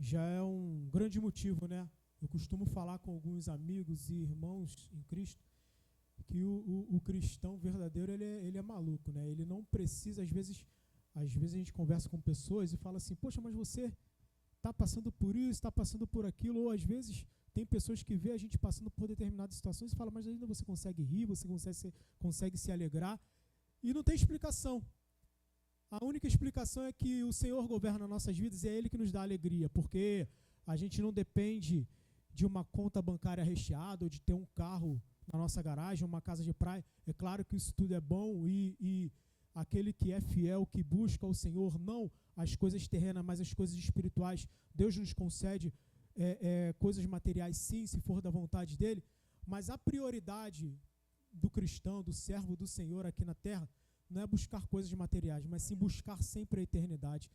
já é um grande motivo, né? Eu costumo falar com alguns amigos e irmãos em Cristo que o cristão verdadeiro ele é maluco, né? Ele não precisa, às vezes a gente conversa com pessoas e fala assim, poxa, mas você está passando por isso, está passando por aquilo, ou às vezes tem pessoas que vê a gente passando por determinadas situações e fala, mas ainda você consegue rir, você consegue se alegrar, e não tem explicação. A única explicação é que o Senhor governa nossas vidas e é Ele que nos dá alegria, porque a gente não depende de uma conta bancária recheada ou de ter um carro na nossa garagem, uma casa de praia. É claro que isso tudo é bom e aquele que é fiel, que busca o Senhor, não as coisas terrenas, mas as coisas espirituais, Deus nos concede coisas materiais sim, se for da vontade dEle, mas a prioridade do cristão, do servo do Senhor aqui na terra, não é buscar coisas materiais, mas sim buscar sempre a eternidade.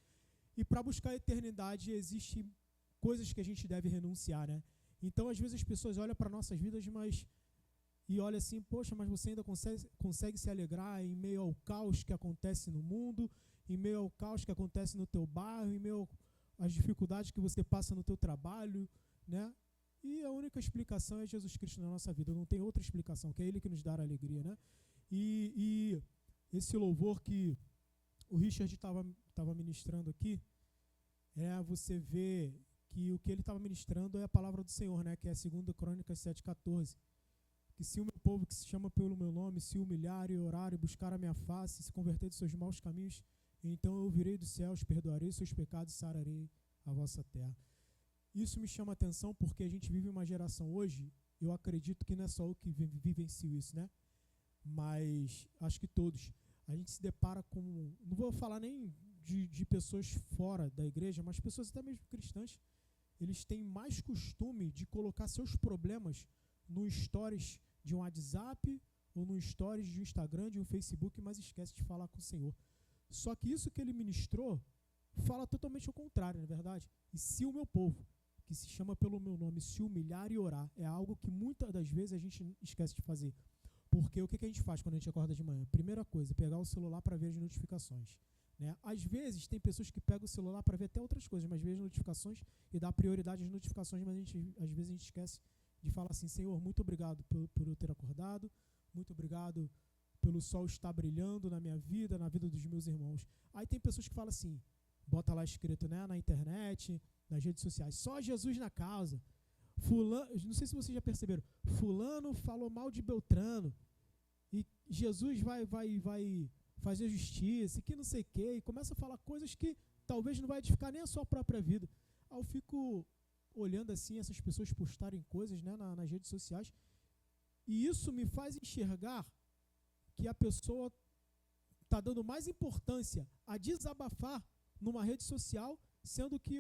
E para buscar a eternidade, existem coisas que a gente deve renunciar, né? Então, às vezes, as pessoas olham para nossas vidas, e olham assim, poxa, mas você ainda consegue se alegrar em meio ao caos que acontece no mundo, em meio ao caos que acontece no teu bairro, em meio às dificuldades que você passa no teu trabalho, né? E a única explicação é Jesus Cristo na nossa vida, não tem outra explicação, que é Ele que nos dá a alegria, né? E esse louvor que o Richard estava ministrando aqui, você vê que o que ele estava ministrando é a palavra do Senhor, né? Que é 2 Crônicas 7,14. Que se o meu povo que se chama pelo meu nome se humilhar e orar e buscar a minha face, se converter dos seus maus caminhos, então eu virei dos céus, perdoarei seus pecados e sararei a vossa terra. Isso me chama a atenção porque a gente vive uma geração hoje, eu acredito que não é só eu que vivencio isso, né? Mas acho que todos. A gente se depara com, não vou falar nem de pessoas fora da igreja, mas pessoas até mesmo cristãs, eles têm mais costume de colocar seus problemas no stories de um WhatsApp ou no stories de um Instagram, de um Facebook, mas esquece de falar com o Senhor. Só que isso que ele ministrou fala totalmente ao contrário, não é verdade? E se o meu povo, que se chama pelo meu nome, se humilhar e orar, é algo que muitas das vezes a gente esquece de fazer. Porque o que a gente faz quando a gente acorda de manhã? Primeira coisa, pegar o celular para ver as notificações. Né? Às vezes, tem pessoas que pegam o celular para ver até outras coisas, mas vê as notificações e dá prioridade às notificações, mas às vezes a gente esquece de falar assim, Senhor, muito obrigado por eu ter acordado, muito obrigado pelo sol estar brilhando na minha vida, na vida dos meus irmãos. Aí tem pessoas que falam assim, bota lá escrito, né, na internet, nas redes sociais, só Jesus na causa. Fulano, não sei se vocês já perceberam, fulano falou mal de Beltrano, e Jesus vai fazer justiça, e que não sei o quê, e começa a falar coisas que talvez não vai edificar nem a sua própria vida. Aí eu fico olhando assim, essas pessoas postarem coisas, né, nas redes sociais, e isso me faz enxergar que a pessoa está dando mais importância a desabafar numa rede social, sendo que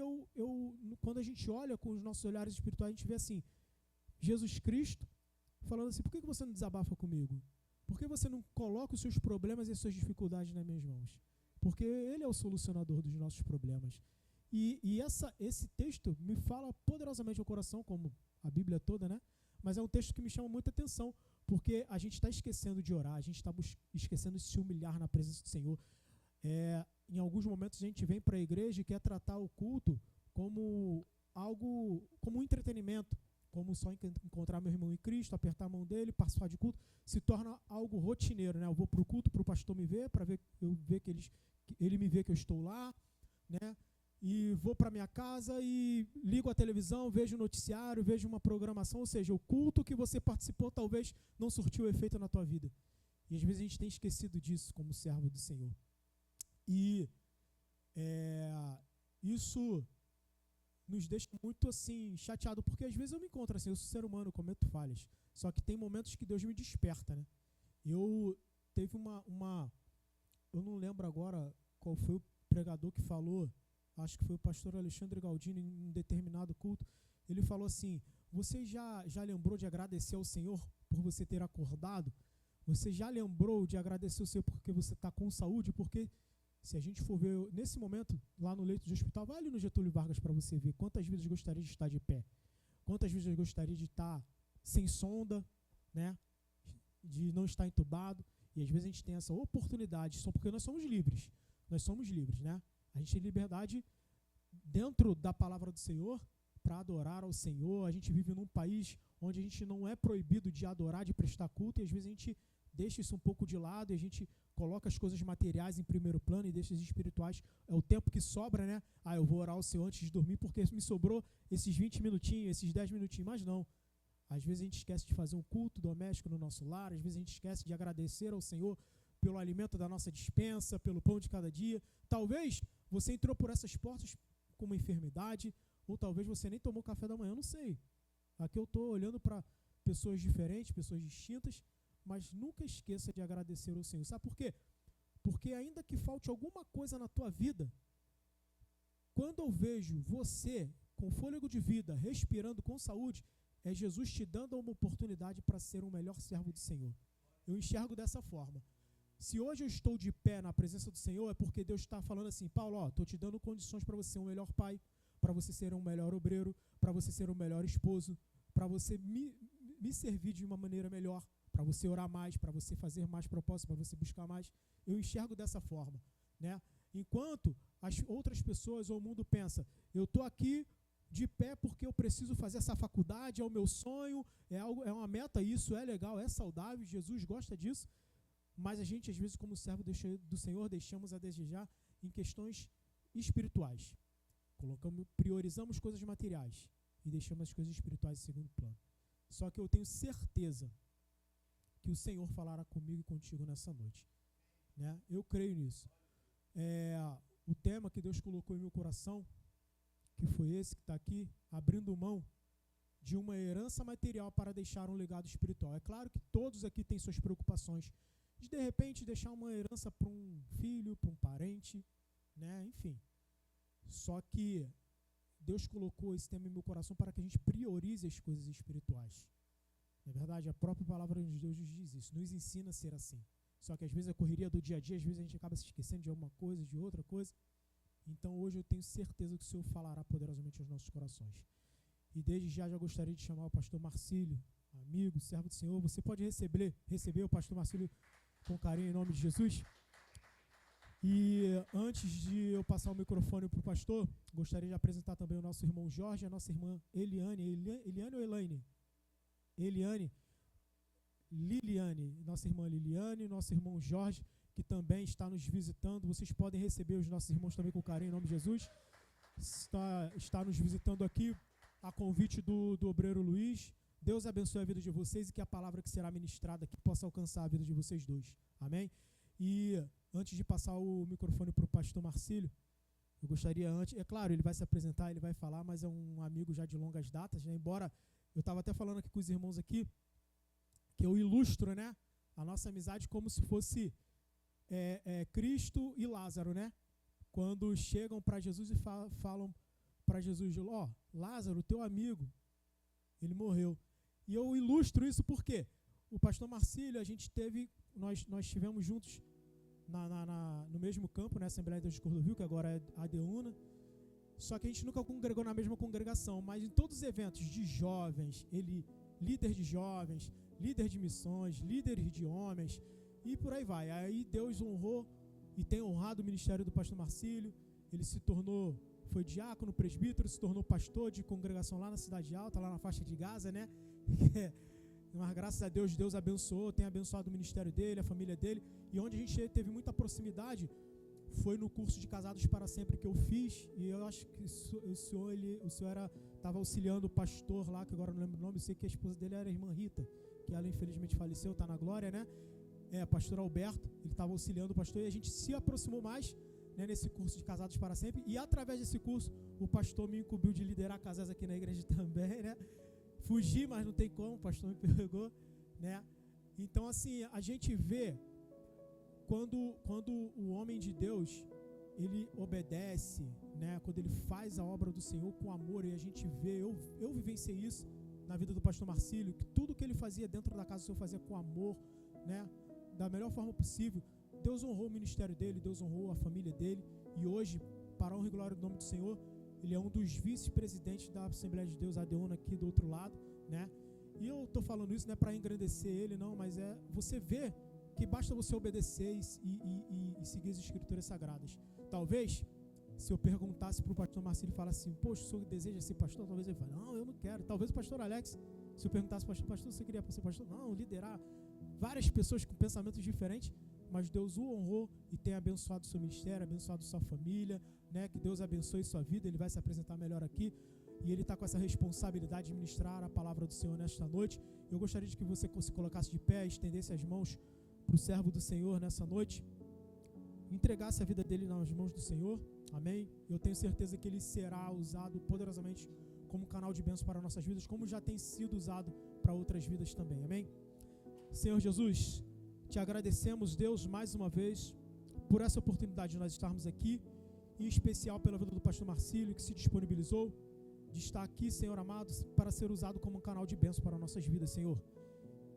quando a gente olha com os nossos olhares espirituais, a gente vê assim, Jesus Cristo falando assim, por que você não desabafa comigo? Por que você não coloca os seus problemas e as suas dificuldades nas minhas mãos? Porque Ele é o solucionador dos nossos problemas. E esse texto me fala poderosamente ao coração, como a Bíblia toda, né? Mas é um texto que me chama muita atenção, porque a gente está esquecendo de orar, a gente está esquecendo de se humilhar na presença do Senhor. Em alguns momentos a gente vem para a igreja e quer tratar o culto como algo, como um entretenimento, como só encontrar meu irmão em Cristo, apertar a mão dele, participar de culto, se torna algo rotineiro, né? Eu vou para o culto para o pastor me ver, para eu ver que ele me vê que eu estou lá, né? E vou para minha casa e ligo a televisão, vejo o noticiário, vejo uma programação, ou seja, o culto que você participou talvez não surtiu efeito na tua vida. E às vezes a gente tem esquecido disso como servo do Senhor. E isso nos deixa muito assim chateado, porque às vezes eu me encontro assim, eu sou ser humano, cometo falhas, só que tem momentos que Deus me desperta, né? Teve eu não lembro agora qual foi o pregador que falou, acho que foi o pastor Alexandre Galdino em um determinado culto, ele falou assim, você já lembrou de agradecer ao Senhor por você ter acordado? Você já lembrou de agradecer ao Senhor porque você está com saúde? Porque se a gente for ver, nesse momento, lá no leito de hospital, vai ali no Getúlio Vargas para você ver quantas vezes gostaria de estar de pé, quantas vezes eu gostaria de estar sem sonda, né? De não estar entubado, e às vezes a gente tem essa oportunidade, só porque nós somos livres, né? A gente tem liberdade dentro da palavra do Senhor para adorar ao Senhor. A gente vive num país onde a gente não é proibido de adorar, de prestar culto, e às vezes a gente deixa isso um pouco de lado e a gente coloca as coisas materiais em primeiro plano e deixa as espirituais. É o tempo que sobra, né? Eu vou orar ao Senhor antes de dormir porque me sobrou esses 20 minutinhos, esses 10 minutinhos. Mas não. Às vezes a gente esquece de fazer um culto doméstico no nosso lar, às vezes a gente esquece de agradecer ao Senhor pelo alimento da nossa despensa, pelo pão de cada dia. Talvez você entrou por essas portas com uma enfermidade, ou talvez você nem tomou café da manhã, eu não sei. Aqui eu estou olhando para pessoas diferentes, pessoas distintas, mas nunca esqueça de agradecer ao Senhor. Sabe por quê? Porque ainda que falte alguma coisa na tua vida, quando eu vejo você com fôlego de vida, respirando com saúde, é Jesus te dando uma oportunidade para ser um melhor servo do Senhor. Eu enxergo dessa forma. Se hoje eu estou de pé na presença do Senhor, é porque Deus está falando assim: Paulo, estou te dando condições para você ser um melhor pai, para você ser um melhor obreiro, para você ser um melhor esposo, para você me servir de uma maneira melhor, para você orar mais, para você fazer mais propósito, para você buscar mais. Eu enxergo dessa forma, né? Enquanto as outras pessoas ou o mundo pensa, eu estou aqui de pé porque eu preciso fazer essa faculdade, é o meu sonho, é uma meta, isso é legal, é saudável, Jesus gosta disso, mas a gente, às vezes, como servo do Senhor, deixamos a desejar em questões espirituais. Priorizamos coisas materiais e deixamos as coisas espirituais em segundo plano. Só que eu tenho certeza que o Senhor falará comigo e contigo nessa noite, né? Eu creio nisso. O tema que Deus colocou em meu coração, que foi esse que está aqui, abrindo mão de uma herança material para deixar um legado espiritual. É claro que todos aqui têm suas preocupações de repente, deixar uma herança para um filho, para um parente, né? Enfim. Só que Deus colocou esse tema em meu coração para que a gente priorize as coisas espirituais. Na verdade, a própria palavra de Deus nos diz isso, nos ensina a ser assim. Só que às vezes a correria do dia a dia, às vezes a gente acaba se esquecendo de alguma coisa, de outra coisa. Então hoje eu tenho certeza que o Senhor falará poderosamente aos nossos corações. E desde já gostaria de chamar o pastor Marcílio, amigo, servo do Senhor. Você pode receber o pastor Marcílio com carinho em nome de Jesus. E antes de eu passar o microfone para o pastor, gostaria de apresentar também o nosso irmão Jorge, a nossa irmã Eliane. Eliane ou Elaine? Liliane, nossa irmã Liliane, nosso irmão Jorge, que também está nos visitando. Vocês podem receber os nossos irmãos também com carinho em nome de Jesus. Está nos visitando aqui a convite do obreiro Luiz. Deus abençoe a vida de vocês e que a palavra que será ministrada aqui possa alcançar a vida de vocês dois. Amém? E antes de passar o microfone para o pastor Marcílio, eu gostaria é claro, ele vai se apresentar, ele vai falar, mas é um amigo já de longas datas, né? Embora eu estava até falando aqui com os irmãos aqui, que eu ilustro, né, a nossa amizade como se fosse Cristo e Lázaro, né? Quando chegam para Jesus e falam para Jesus, Lázaro, teu amigo, ele morreu. E eu ilustro isso porque o pastor Marcílio, nós estivemos juntos no mesmo campo, né, Assembleia de Deus de Cordovil, que agora é a Adeúna, só que a gente nunca congregou na mesma congregação, mas em todos os eventos de jovens, líder de jovens, líder de missões, líderes de homens, e por aí vai. Aí Deus honrou e tem honrado o ministério do pastor Marcílio. Ele foi diácono, presbítero, se tornou pastor de congregação lá na Cidade Alta, lá na faixa de Gaza, né? Mas graças a Deus, Deus abençoou, tem abençoado o ministério dele, a família dele, e onde a gente teve muita proximidade foi no curso de Casados para Sempre que eu fiz, e eu acho que o senhor estava auxiliando o pastor lá, que agora não lembro o nome, eu sei que a esposa dele era a irmã Rita, que ela infelizmente faleceu, está na glória, né? Pastor Alberto, ele estava auxiliando o pastor, e a gente se aproximou mais, né, nesse curso de Casados para Sempre, e através desse curso, o pastor me incumbiu de liderar casais aqui na igreja também, né? Fugi, mas não tem como, o pastor me pegou, né? Então, assim, a gente vê quando o homem de Deus, ele obedece, né? Quando ele faz a obra do Senhor com amor, e a gente vê, eu vivenciei isso na vida do pastor Marcílio, que tudo que ele fazia dentro da casa do Senhor fazia com amor, né? Da melhor forma possível. Deus honrou o ministério dele, Deus honrou a família dele, e hoje, para a honra e glória do nome do Senhor, ele é um dos vice-presidentes da Assembleia de Deus, Adeúna, aqui do outro lado, né? E eu estou falando isso não é para engrandecer ele, não, mas você vê que basta você obedecer e seguir as Escrituras Sagradas. Talvez Se eu perguntasse para o pastor Marcílio e falasse assim, poxa, o senhor deseja ser pastor? Talvez ele fale, não, eu não quero. Talvez o pastor Alex, se eu perguntasse para o pastor, você queria ser pastor? Não, liderar várias pessoas com pensamentos diferentes, mas Deus o honrou e tem abençoado o seu ministério, abençoado sua família, né? Que Deus abençoe sua vida, ele vai se apresentar melhor aqui, e ele está com essa responsabilidade de ministrar a palavra do Senhor nesta noite. Eu gostaria de que você se colocasse de pé, estendesse as mãos para o servo do Senhor nessa noite, entregasse a vida dele nas mãos do Senhor, amém? Eu tenho certeza que ele será usado poderosamente como canal de bênção para nossas vidas, como já tem sido usado para outras vidas também, amém? Senhor Jesus, te agradecemos, Deus, mais uma vez, por essa oportunidade de nós estarmos aqui, em especial pela vida do pastor Marcílio, que se disponibilizou de estar aqui, Senhor amado, para ser usado como um canal de bênção para nossas vidas, Senhor.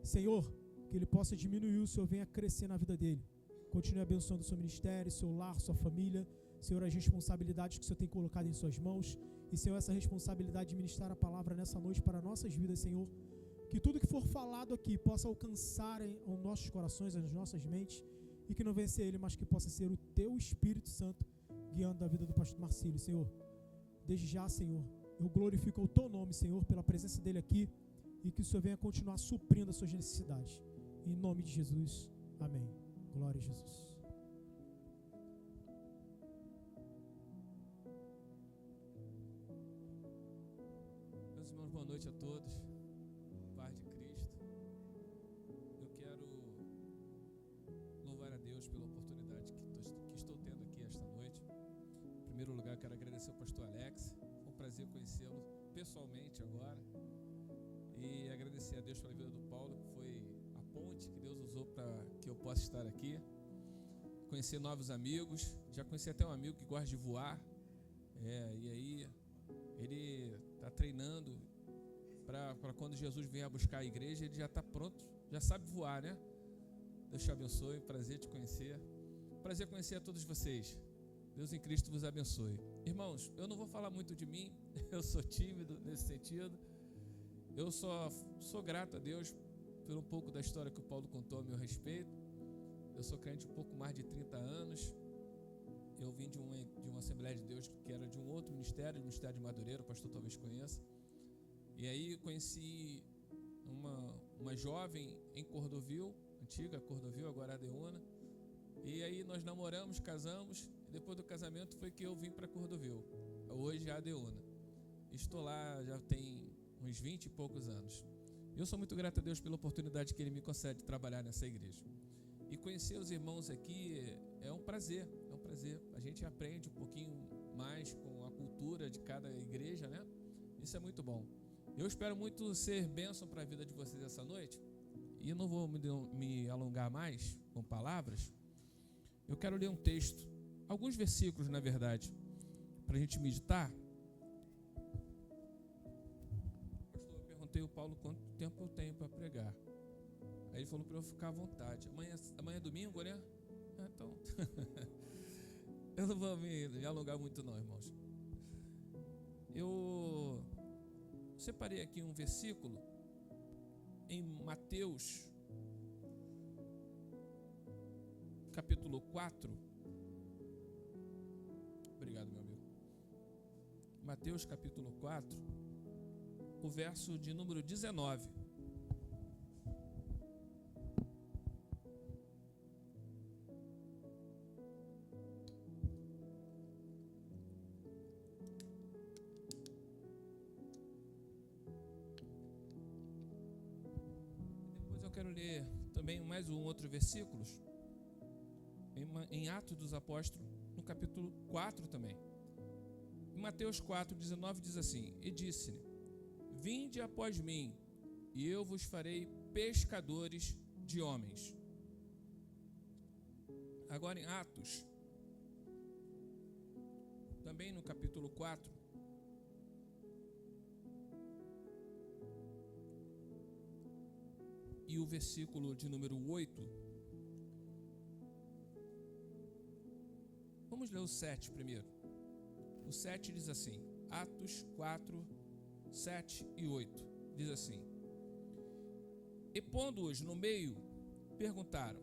Senhor, que ele possa diminuir, o Senhor venha crescer na vida dele. Continue abençoando o seu ministério, seu lar, sua família. Senhor, as responsabilidades que o Senhor tem colocado em suas mãos. E, Senhor, essa responsabilidade de ministrar a palavra nessa noite para nossas vidas, Senhor. Que tudo que for falado aqui possa alcançar os nossos corações, as nossas mentes. E que não venha ser ele, mas que possa ser o teu Espírito Santo guiando a vida do pastor Marcílio, Senhor. Desde já, Senhor, eu glorifico o teu nome, Senhor, pela presença dele aqui. E que o Senhor venha continuar suprindo as suas necessidades. Em nome de Jesus. Amém. Glória a Jesus. Meus irmãos, boa noite a todos. Paz de Cristo. Eu quero louvar a Deus pela oportunidade que estou tendo aqui esta noite. Em primeiro lugar, eu quero agradecer ao pastor Alex. Foi um prazer conhecê-lo pessoalmente agora. E agradecer a Deus pela vida do Paulo, que foi a ponte que Deus usou para que eu possa estar aqui. Conhecer novos amigos. Já conheci até um amigo que gosta de voar. E aí ele está treinando para quando Jesus vier buscar a igreja, ele já está pronto, já sabe voar, né? Deus te abençoe, prazer te conhecer. Prazer conhecer a todos vocês. Deus em Cristo vos abençoe. Irmãos, eu não vou falar muito de mim, eu sou tímido nesse sentido. Eu só sou grato a Deus por um pouco da história que o Paulo contou a meu respeito. Eu sou crente um pouco mais de 30 anos. Eu vim de uma Assembleia de Deus que era de um outro ministério, o Ministério de Madureira, o pastor talvez conheça. E aí conheci uma jovem em Cordovil, antiga Cordovil, agora Adeúna. E aí nós namoramos, casamos, e depois do casamento foi que eu vim para Cordovil, hoje é Adeúna. Estou lá já tem uns 20 e poucos anos. Eu sou muito grato a Deus pela oportunidade que Ele me concede de trabalhar nessa igreja. E conhecer os irmãos aqui é um prazer, é um prazer. A gente aprende um pouquinho mais com a cultura de cada igreja, né? Isso é muito bom. Eu espero muito ser bênção para a vida de vocês essa noite. E não vou me alongar mais com palavras. Eu quero ler um texto, alguns versículos, na verdade, para a gente meditar. Eu perguntei ao Paulo quanto tempo eu tenho para pregar. Aí ele falou para eu ficar à vontade. Amanhã é domingo, né? Então, eu não vou me alongar muito não, irmãos. Eu separei aqui um versículo em Mateus, capítulo 4. Obrigado, meu amigo. Mateus, capítulo 4, o verso de número 19. Quero ler também mais um outro versículo em Atos dos Apóstolos, no capítulo 4 também. Em Mateus 4, 19 diz assim: E disse-lhe: Vinde após mim, e eu vos farei pescadores de homens. Agora em Atos, também no capítulo 4, e o versículo de número 8. Vamos ler o 7 primeiro. O 7 diz assim, Atos 4, 7 e 8. Diz assim: E pondo-os no meio, perguntaram: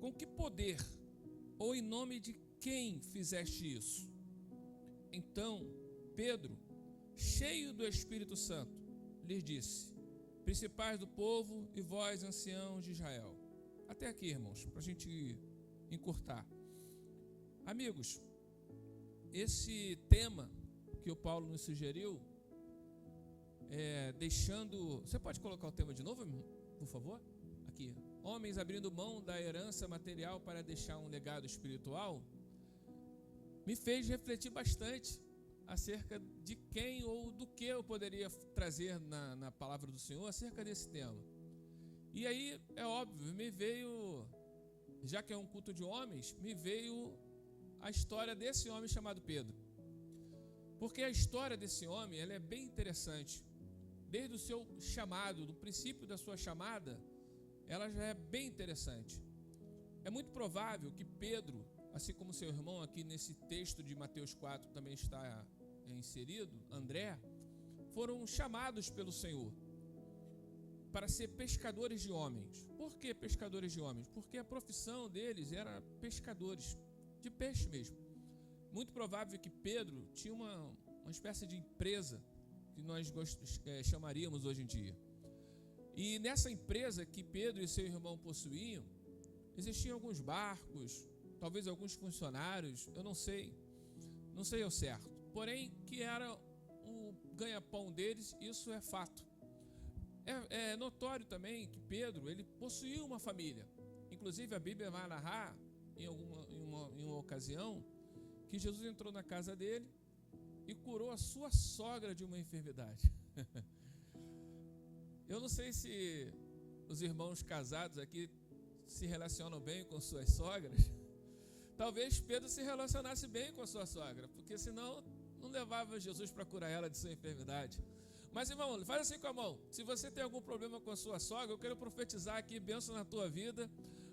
Com que poder ou em nome de quem fizeste isso? Então Pedro, cheio do Espírito Santo, lhes disse: principais do povo e vós, anciãos de Israel. Até aqui, irmãos, para a gente encurtar. Amigos, esse tema que o Paulo nos sugeriu, deixando... Você pode colocar o tema de novo, por favor? Aqui. Homens abrindo mão da herança material para deixar um legado espiritual, me fez refletir bastante acerca de quem ou do que eu poderia trazer na palavra do Senhor acerca desse tema. E aí, é óbvio, me veio, já que é um culto de homens, me veio a história desse homem chamado Pedro. Porque a história desse homem, ela é bem interessante. Desde o seu chamado, do princípio da sua chamada, ela já é bem interessante. É muito provável que Pedro, assim como seu irmão aqui nesse texto de Mateus 4 também está inserido, André, foram chamados pelo Senhor para ser pescadores de homens. Por que pescadores de homens? Porque a profissão deles era pescadores de peixe mesmo. Muito provável que Pedro tinha uma espécie de empresa que nós chamaríamos hoje em dia. E nessa empresa que Pedro e seu irmão possuíam, existiam alguns barcos, talvez alguns funcionários, eu não sei ao certo. Porém, que era o ganha-pão deles, isso é fato. É notório também que Pedro, ele possuía uma família. Inclusive a Bíblia vai narrar em uma ocasião que Jesus entrou na casa dele e curou a sua sogra de uma enfermidade. Eu não sei se os irmãos casados aqui se relacionam bem com suas sogras. Talvez Pedro se relacionasse bem com a sua sogra, porque senão não levava Jesus para curar ela de sua enfermidade. Mas, irmão, faz assim com a mão. Se você tem algum problema com a sua sogra, eu quero profetizar aqui bênção na tua vida,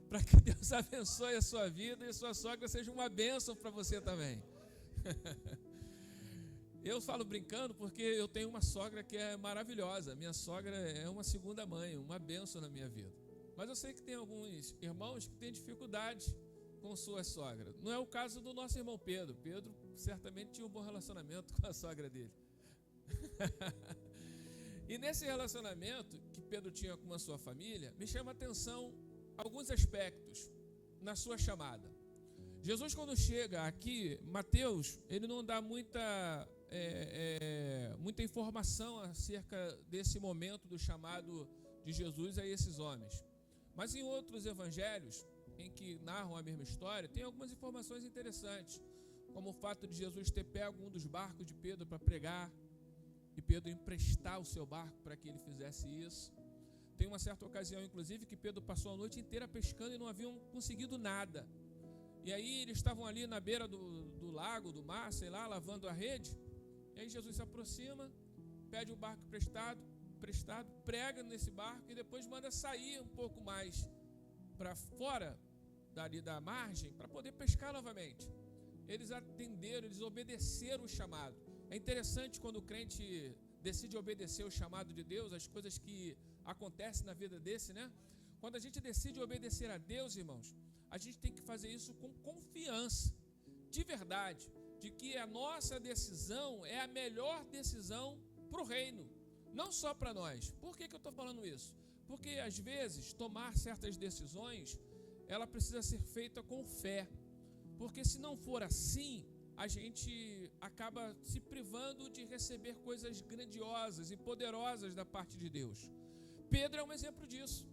para que Deus abençoe a sua vida e a sua sogra seja uma bênção para você também. Eu falo brincando porque eu tenho uma sogra que é maravilhosa. Minha sogra é uma segunda mãe, uma bênção na minha vida. Mas eu sei que tem alguns irmãos que têm dificuldade com sua sogra. Não é o caso do nosso irmão Pedro. Pedro certamente tinha um bom relacionamento com a sogra dele. E nesse relacionamento que Pedro tinha com a sua família, me chama a atenção alguns aspectos na sua chamada. Jesus, quando chega aqui, Mateus, ele não dá muita informação acerca desse momento do chamado de Jesus a esses homens. Mas em outros evangelhos, em que narram a mesma história, tem algumas informações interessantes, como o fato de Jesus ter pego um dos barcos de Pedro para pregar, e Pedro emprestar o seu barco para que ele fizesse isso. Tem uma certa ocasião, inclusive, que Pedro passou a noite inteira pescando e não haviam conseguido nada. E aí eles estavam ali na beira do lago, do mar, sei lá, lavando a rede. E aí Jesus se aproxima, pede o barco emprestado, prega nesse barco e depois manda sair um pouco mais para fora dali da margem para poder pescar novamente. Eles atenderam, eles obedeceram o chamado. É interessante quando o crente decide obedecer o chamado de Deus, as coisas que acontecem na vida desse, né? Quando a gente decide obedecer a Deus, irmãos, a gente tem que fazer isso com confiança, de verdade, de que a nossa decisão é a melhor decisão para o reino, não só para nós. Por que eu estou falando isso? Porque às vezes tomar certas decisões, ela precisa ser feita com fé, porque se não for assim, a gente acaba se privando de receber coisas grandiosas e poderosas da parte de Deus. Pedro é um exemplo disso.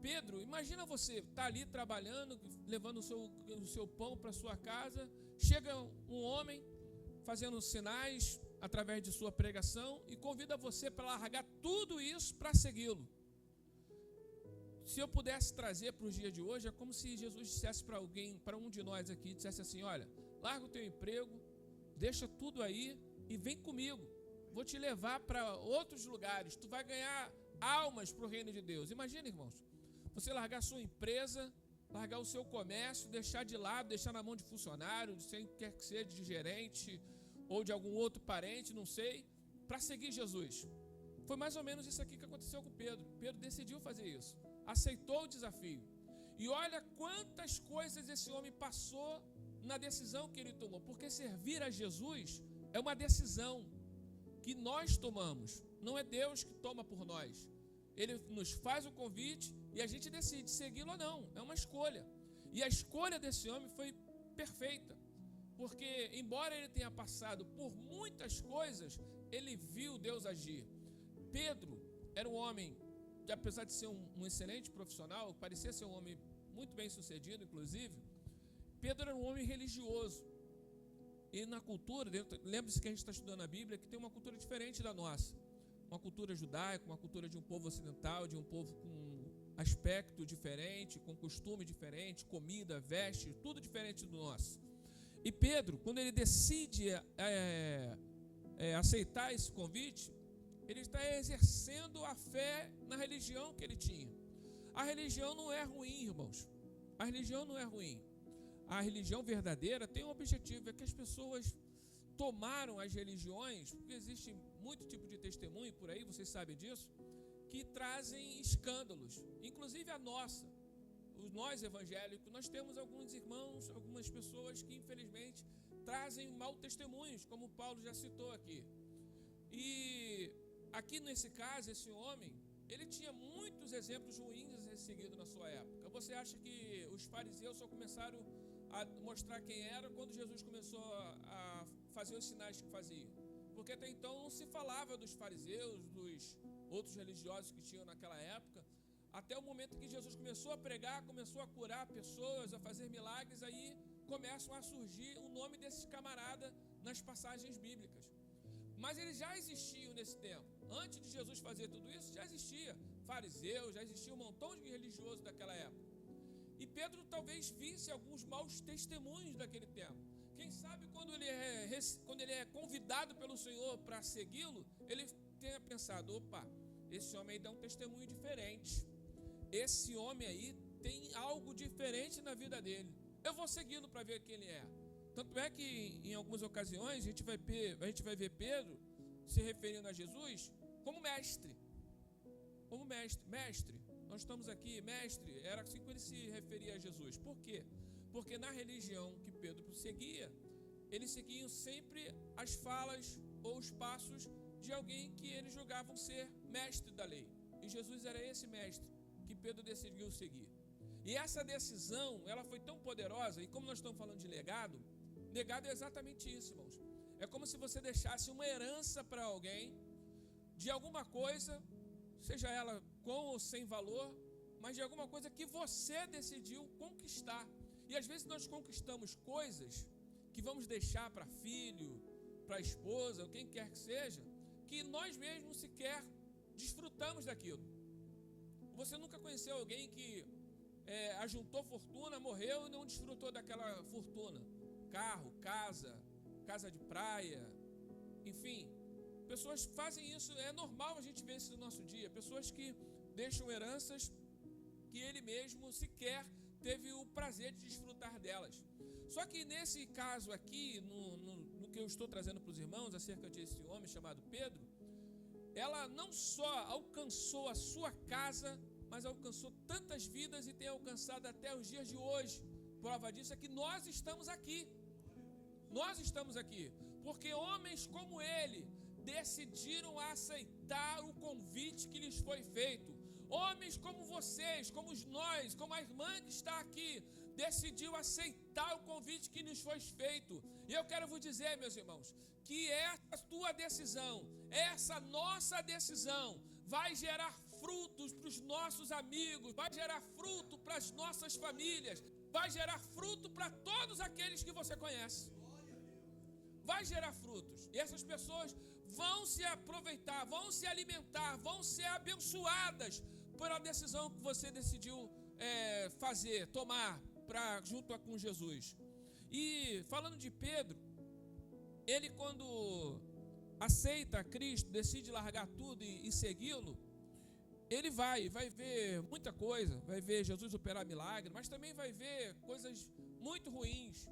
Pedro, imagina você estar ali trabalhando, levando o seu pão para sua casa, chega um homem fazendo sinais através de sua pregação e convida você para largar tudo isso para segui-lo. Se eu pudesse trazer para os dias de hoje, é como se Jesus dissesse para alguém, para um de nós aqui, dissesse assim: olha, larga o teu emprego, deixa tudo aí e vem comigo. Vou te levar para outros lugares, tu vai ganhar almas para o reino de Deus. Imagina, irmãos, você largar a sua empresa, largar o seu comércio, deixar de lado, deixar na mão de funcionário, de quem quer que seja, de gerente ou de algum outro parente, não sei, para seguir Jesus. Foi mais ou menos isso aqui que aconteceu com Pedro. Pedro decidiu fazer isso, aceitou o desafio. E olha quantas coisas esse homem passou na decisão que ele tomou, porque servir a Jesus é uma decisão que nós tomamos. Não é Deus que toma por nós. Ele nos faz o convite e a gente decide segui-lo ou não. É uma escolha. E a escolha desse homem foi perfeita. Porque, embora ele tenha passado por muitas coisas, ele viu Deus agir. Pedro era um homem que, apesar de ser um excelente profissional, parecia ser um homem muito bem sucedido, inclusive, Pedro era um homem religioso. E na cultura, lembre-se que a gente está estudando a Bíblia, que tem uma cultura diferente da nossa. Uma cultura judaica, uma cultura de um povo ocidental, de um povo com aspecto diferente, com costume diferente, comida, veste, tudo diferente do nosso. E Pedro, quando ele decide aceitar esse convite, ele está exercendo a fé na religião que ele tinha. A religião não é ruim, irmãos. A religião não é ruim. A religião verdadeira tem um objetivo, é que as pessoas tomaram as religiões, porque existe muito tipo de testemunho por aí, vocês sabem disso, que trazem escândalos, inclusive a nossa. Nós evangélicos, nós temos alguns irmãos, algumas pessoas que infelizmente trazem mau testemunhos, como Paulo já citou aqui. E aqui nesse caso, esse homem, ele tinha muitos exemplos ruins a ser seguido na sua época. Você acha que os fariseus só começaram a mostrar quem era quando Jesus começou a fazer os sinais que fazia? Porque até então não se falava dos fariseus, dos outros religiosos que tinham naquela época, até o momento que Jesus começou a pregar, começou a curar pessoas, a fazer milagres, aí começam a surgir o nome desses camaradas nas passagens bíblicas. Mas eles já existiam nesse tempo. Antes de Jesus fazer tudo isso, já existia fariseus, já existia um montão de religiosos daquela época. E Pedro talvez visse alguns maus testemunhos daquele tempo. Quem sabe quando ele é convidado pelo Senhor para segui-lo, ele tenha pensado, opa, esse homem aí dá um testemunho diferente. Esse homem aí tem algo diferente na vida dele. Eu vou segui-lo para ver quem ele é. Tanto é que em algumas ocasiões a gente vai ver Pedro se referindo a Jesus como mestre. Como mestre. Nós estamos aqui, mestre, era assim que ele se referia a Jesus. Por quê? Porque na religião que Pedro seguia, eles seguiam sempre as falas ou os passos de alguém que eles julgavam ser mestre da lei. E Jesus era esse mestre que Pedro decidiu seguir. E essa decisão, ela foi tão poderosa, e como nós estamos falando de legado é exatamente isso, irmãos. É como se você deixasse uma herança para alguém de alguma coisa, seja ela com ou sem valor, mas de alguma coisa que você decidiu conquistar. E às vezes nós conquistamos coisas que vamos deixar para filho, para esposa, ou quem quer que seja, que nós mesmos sequer desfrutamos daquilo. Você nunca conheceu alguém que ajuntou fortuna, morreu e não desfrutou daquela fortuna? Carro, casa de praia, enfim. Pessoas fazem isso, é normal a gente ver isso no nosso dia. Pessoas que deixam heranças que ele mesmo sequer teve o prazer de desfrutar delas. Só que nesse caso aqui, no que eu estou trazendo para os irmãos, acerca desse homem chamado Pedro, ela não só alcançou a sua casa, mas alcançou tantas vidas e tem alcançado até os dias de hoje. Prova disso é que nós estamos aqui. Nós estamos aqui, porque homens como ele decidiram aceitar o convite que lhes foi feito. Homens como vocês, como nós, como a irmã que está aqui, decidiu aceitar o convite que nos foi feito. E eu quero vos dizer, meus irmãos, que essa tua decisão, essa nossa decisão, vai gerar frutos para os nossos amigos, vai gerar fruto para as nossas famílias, vai gerar fruto para todos aqueles que você conhece. Vai gerar frutos. E essas pessoas vão se aproveitar, vão se alimentar, vão ser abençoadas pela decisão que você decidiu tomar junto com Jesus. E falando de Pedro, ele quando aceita Cristo, decide largar tudo e segui-lo, ele vai ver muita coisa, vai ver Jesus operar milagre, mas também vai ver coisas muito ruins.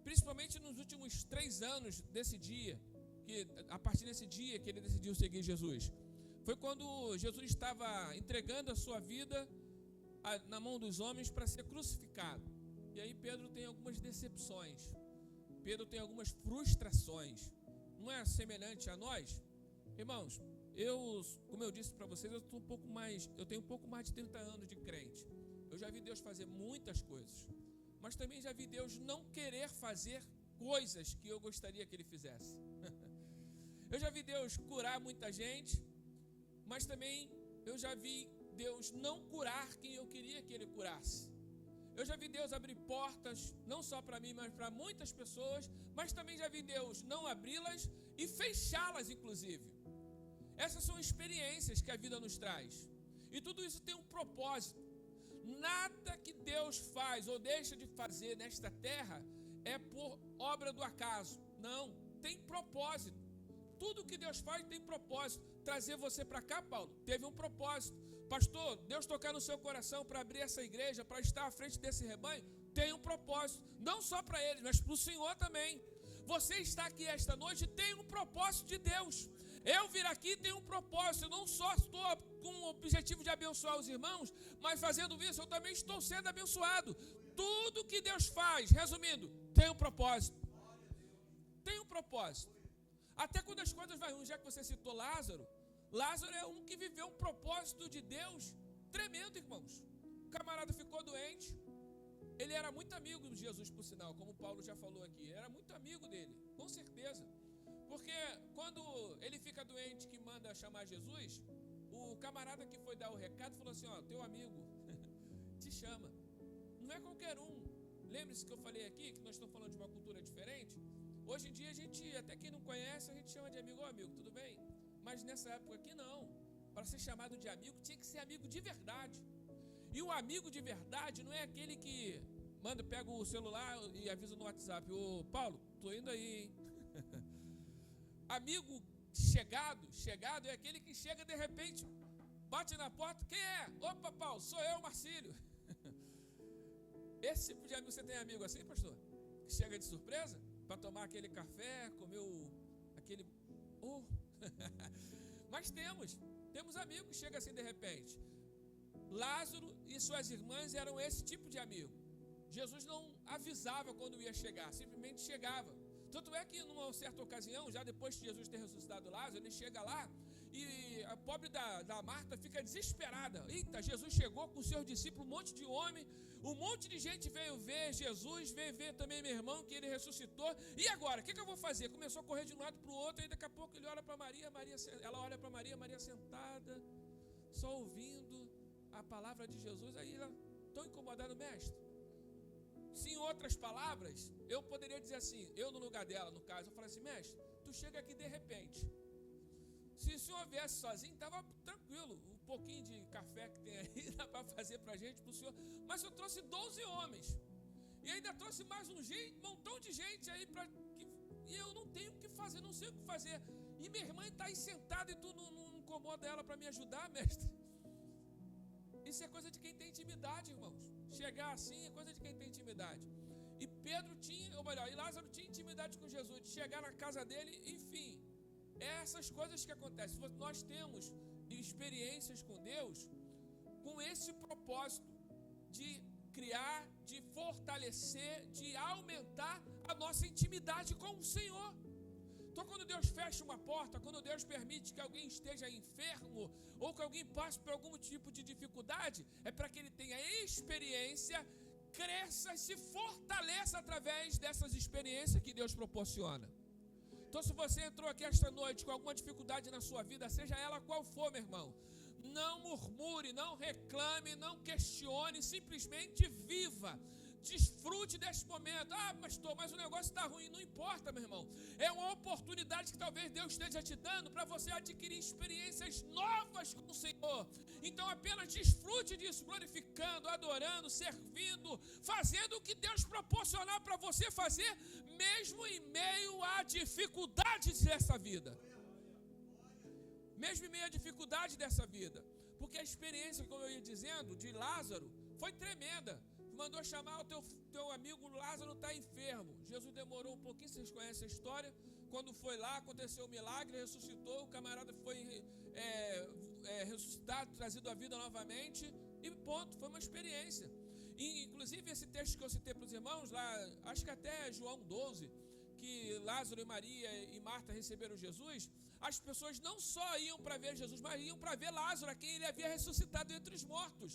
Principalmente nos últimos 3 anos desse dia, que a partir desse dia que ele decidiu seguir Jesus, foi quando Jesus estava entregando a sua vida na mão dos homens para ser crucificado. E aí Pedro tem algumas decepções, Pedro tem algumas frustrações. não é semelhante a nós? Irmãos, como eu disse para vocês, eu tenho um pouco mais de 30 anos de crente. Eu já vi Deus fazer muitas coisas, mas também já vi Deus não querer fazer coisas que eu gostaria que Ele fizesse. Eu já vi Deus curar muita gente, mas também eu já vi Deus não curar quem eu queria que Ele curasse. Eu já vi Deus abrir portas, não só para mim, mas para muitas pessoas, mas também já vi Deus não abri-las e fechá-las, inclusive. Essas são experiências que a vida nos traz. E tudo isso tem um propósito. Nada que Deus faz ou deixa de fazer nesta terra é por obra do acaso. Não, tem propósito. Tudo que Deus faz tem propósito. Trazer você para cá, Paulo, teve um propósito. Pastor, Deus tocar no seu coração para abrir essa igreja, para estar à frente desse rebanho, tem um propósito. Não só para eles, mas para o Senhor também. Você está aqui esta noite, tem um propósito de Deus. Eu vir aqui tem um propósito. Eu não só estou com o objetivo de abençoar os irmãos, mas fazendo isso eu também estou sendo abençoado. Tudo que Deus faz, resumindo, tem um propósito. Tem um propósito. Até quando as coisas vão ruim, já que você citou Lázaro, Lázaro é um que viveu um propósito de Deus tremendo, irmãos. O camarada ficou doente. Ele era muito amigo de Jesus, por sinal, como o Paulo já falou aqui. Era muito amigo dele, com certeza. Porque quando ele fica doente, que manda chamar Jesus, o camarada que foi dar o recado falou assim, ó, teu amigo te chama. Não é qualquer um. Lembre-se que eu falei aqui, que nós estamos falando de uma cultura diferente. Hoje em dia a gente, até quem não conhece, a gente chama de amigo, ô amigo, tudo bem? Mas nessa época aqui não. Para ser chamado de amigo, tinha que ser amigo de verdade. E o amigo de verdade não é aquele que pega o celular e avisa no WhatsApp, ô Paulo, tô indo aí, hein? Amigo chegado é aquele que chega de repente, bate na porta, quem é? Opa, Paulo, sou eu, Marcílio. Esse tipo de amigo, você tem amigo assim, pastor? Que chega de surpresa para tomar aquele café, comer aquele... Mas temos amigos que chegam assim de repente. Lázaro e suas irmãs eram esse tipo de amigo. Jesus não avisava quando ia chegar, simplesmente chegava. Tanto é que numa certa ocasião, já depois de Jesus ter ressuscitado Lázaro, ele chega lá e a pobre da Marta fica desesperada. Eita, Jesus chegou com os seus discípulos, um monte de homem, um monte de gente veio ver Jesus, veio ver também meu irmão que ele ressuscitou. E agora, o que eu vou fazer? Começou a correr de um lado para o outro, e daqui a pouco ele olha para Maria, ela olha para Maria sentada, só ouvindo a palavra de Jesus. Aí ela, tão incomodada, mestre. Se em outras palavras, eu poderia dizer assim, eu no lugar dela, no caso, eu falei assim, mestre, tu chega aqui de repente. Se o senhor viesse sozinho, estava tranquilo, um pouquinho de café que tem aí, dá para fazer para a gente, para o senhor. Mas eu trouxe 12 homens, e ainda trouxe mais um montão de gente aí, e eu não tenho o que fazer, não sei o que fazer. E minha irmã está aí sentada e tu não incomoda ela para me ajudar, mestre? Isso é coisa de quem tem intimidade, irmãos. Chegar assim é coisa de quem tem intimidade. E e Lázaro tinha intimidade com Jesus, de chegar na casa dele, enfim. Essas coisas que acontecem. Nós temos experiências com Deus com esse propósito de criar, de fortalecer, de aumentar a nossa intimidade com o Senhor. Então, quando Deus fecha uma porta, quando Deus permite que alguém esteja enfermo ou que alguém passe por algum tipo de dificuldade, é para que ele tenha experiência, cresça e se fortaleça através dessas experiências que Deus proporciona. Então, se você entrou aqui esta noite com alguma dificuldade na sua vida, seja ela qual for, meu irmão, não murmure, não reclame, não questione, simplesmente viva. Desfrute deste momento. Ah, pastor, mas o negócio está ruim. Não importa, meu irmão. É uma oportunidade que talvez Deus esteja te dando para você adquirir experiências novas com o Senhor. Então apenas desfrute disso, glorificando, adorando, servindo, fazendo o que Deus proporcionar para você fazer, mesmo em meio a dificuldades dessa vida. Mesmo em meio à dificuldade dessa vida. Porque a experiência, como eu ia dizendo, de Lázaro foi tremenda. Mandou chamar o teu amigo Lázaro, está enfermo. Jesus demorou um pouquinho, vocês conhecem a história. Quando foi lá, aconteceu o milagre, ressuscitou, o camarada foi ressuscitado, trazido à vida novamente. E ponto, foi uma experiência. E, inclusive esse texto que eu citei para os irmãos, lá, acho que até João 12, que Lázaro e Maria e Marta receberam Jesus, as pessoas não só iam para ver Jesus, mas iam para ver Lázaro, a quem ele havia ressuscitado entre os mortos.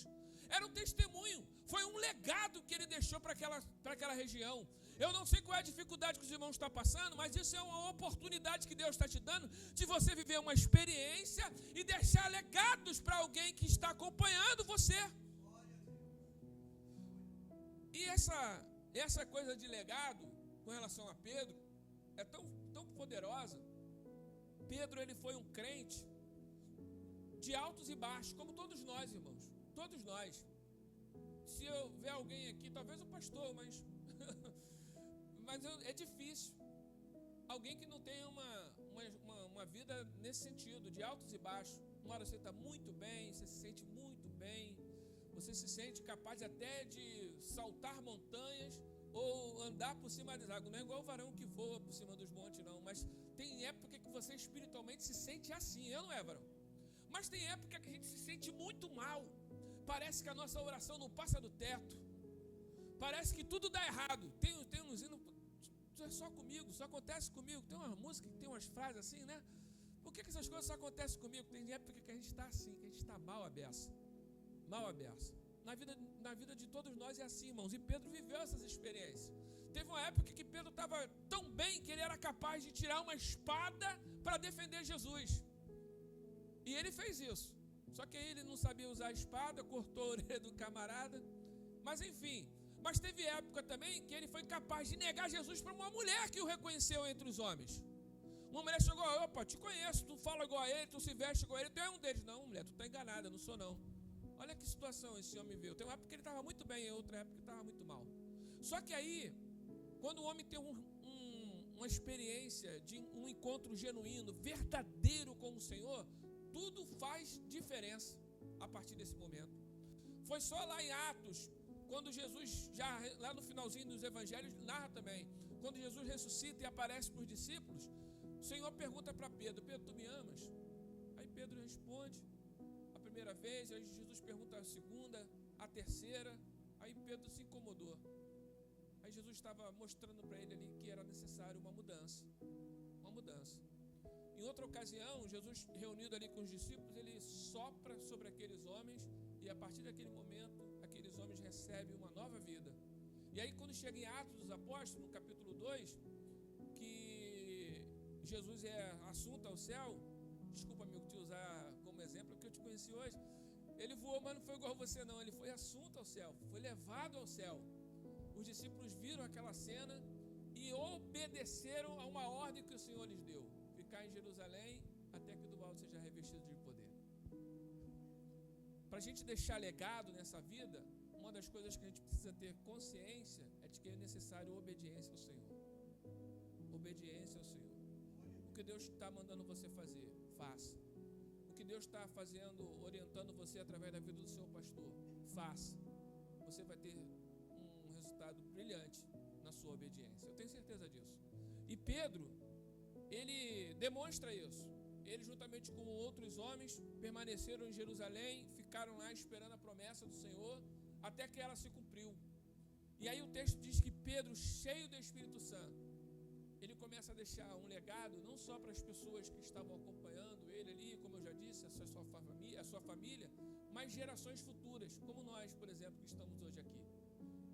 Era um testemunho, foi um legado que ele deixou para aquela região. Eu não sei qual é a dificuldade que os irmãos estão passando, mas isso é uma oportunidade que Deus está te dando de você viver uma experiência e deixar legados para alguém que está acompanhando você. E essa coisa de legado com relação a Pedro é tão poderosa. Pedro, ele foi um crente de altos e baixos, como todos nós, irmãos. Todos nós. Se eu ver alguém aqui, talvez o pastor, mas é difícil. Alguém que não tenha uma vida nesse sentido, de altos e baixos. Uma hora você está muito bem, você se sente muito bem, você se sente capaz até de saltar montanhas ou andar por cima das águas. Não é igual o varão que voa por cima dos montes, não. Mas tem época que você espiritualmente se sente assim, não é, varão? Mas tem época que a gente se sente muito mal. Parece que a nossa oração não passa do teto. Parece que tudo dá errado. Tem uns hinos, é só comigo, só acontece comigo. Tem umas músicas que tem umas frases assim, né? Por que essas coisas só acontecem comigo? Tem época que a gente está assim, que a gente está mal à beça. Mal à beça. Na vida de todos nós é assim, irmãos. E Pedro viveu essas experiências. Teve uma época que Pedro estava tão bem que ele era capaz de tirar uma espada para defender Jesus. E ele fez isso. Só que aí ele não sabia usar a espada, cortou a orelha do camarada. Mas enfim. Mas teve época também que ele foi capaz de negar Jesus para uma mulher que o reconheceu entre os homens. Uma mulher chegou, opa, te conheço, tu fala igual a ele, tu se veste igual a ele, tu é um deles. Não, mulher, tu está enganada, não sou não. Olha que situação esse homem veio. Tem uma época que ele estava muito bem, outra época que ele estava muito mal. Só que aí, quando o homem tem uma experiência de um encontro genuíno, verdadeiro com o Senhor, tudo faz diferença a partir desse momento. Foi só lá em Atos, quando Jesus, já lá no finalzinho dos evangelhos, narra também, quando Jesus ressuscita e aparece para os discípulos, o Senhor pergunta para Pedro, Pedro, tu me amas? Aí Pedro responde a primeira vez, aí Jesus pergunta a segunda, a terceira, aí Pedro se incomodou. Aí Jesus estava mostrando para ele ali que era necessário uma mudança. Em outra ocasião, Jesus reunido ali com os discípulos, ele sopra sobre aqueles homens e a partir daquele momento, aqueles homens recebem uma nova vida. E aí quando chega em Atos dos Apóstolos, no capítulo 2, que Jesus é assunto ao céu, desculpa amigo te usar como exemplo, porque eu te conheci hoje, ele voou, mas não foi igual a você não, ele foi assunto ao céu, foi levado ao céu. Os discípulos viram aquela cena e obedeceram a uma ordem que o Senhor lhes deu, ficar em Jerusalém até que do alto seja revestido de poder. Para a gente deixar legado nessa vida, uma das coisas que a gente precisa ter consciência é de que é necessário obediência ao Senhor. Obediência ao Senhor. O que Deus está mandando você fazer, faça. O que Deus está fazendo, orientando você através da vida do seu pastor, faça. Você vai ter um resultado brilhante na sua obediência. Eu tenho certeza disso. E Pedro, ele demonstra isso. Ele, juntamente com outros homens, permaneceram em Jerusalém, ficaram lá esperando a promessa do Senhor, até que ela se cumpriu. E aí o texto diz que Pedro, cheio do Espírito Santo, ele começa a deixar um legado, não só para as pessoas que estavam acompanhando ele ali, como eu já disse, a sua família, mas gerações futuras, como nós, por exemplo, que estamos hoje aqui.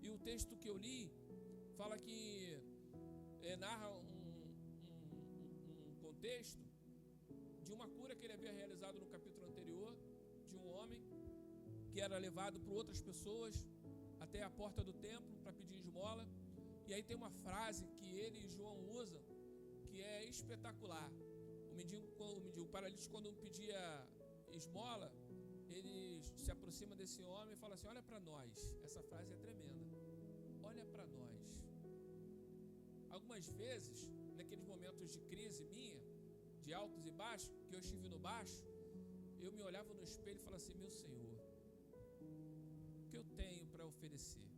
E o texto que eu li, fala que narra um contexto de uma cura que ele havia realizado no capítulo anterior, de um homem que era levado por outras pessoas até a porta do templo para pedir esmola. E aí tem uma frase que ele e João usam, que é espetacular. O paralítico, quando pedia esmola, ele se aproxima desse homem e fala assim, olha para nós. Essa frase é tremenda. Olha para nós. Algumas vezes, naqueles momentos de crise minha, de altos e baixos, que eu estive no baixo, eu me olhava no espelho e falava assim, meu Senhor, o que eu tenho para oferecer?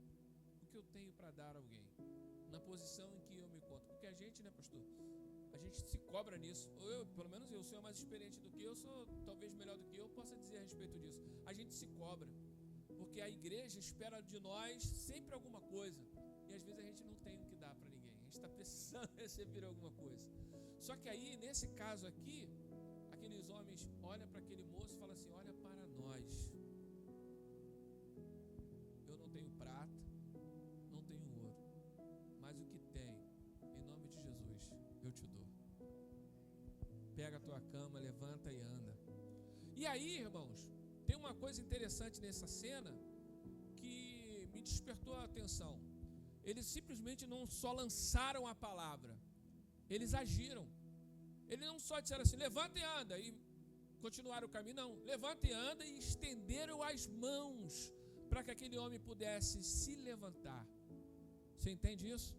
O que eu tenho para dar a alguém? Na posição em que eu me encontro. Porque a gente, né, pastor? A gente se cobra nisso. Pelo menos eu, o senhor é mais experiente do que eu, sou talvez melhor do que eu, possa dizer a respeito disso. A gente se cobra. Porque a igreja espera de nós sempre alguma coisa. E às vezes a gente não tem o que dar para ninguém. A gente está precisando receber alguma coisa. Só que aí, nesse caso aqui, aqueles homens olham para aquele moço e falam assim: olha para nós, eu não tenho prata, não tenho ouro, mas o que tenho, em nome de Jesus, eu te dou. Pega a tua cama, levanta e anda. E aí, irmãos, tem uma coisa interessante nessa cena que me despertou a atenção. Eles simplesmente não só lançaram a palavra, eles agiram. Eles não só disseram assim: levanta e anda, e continuaram o caminho. Não, levanta e anda, e estenderam as mãos para que aquele homem pudesse se levantar. Você entende isso?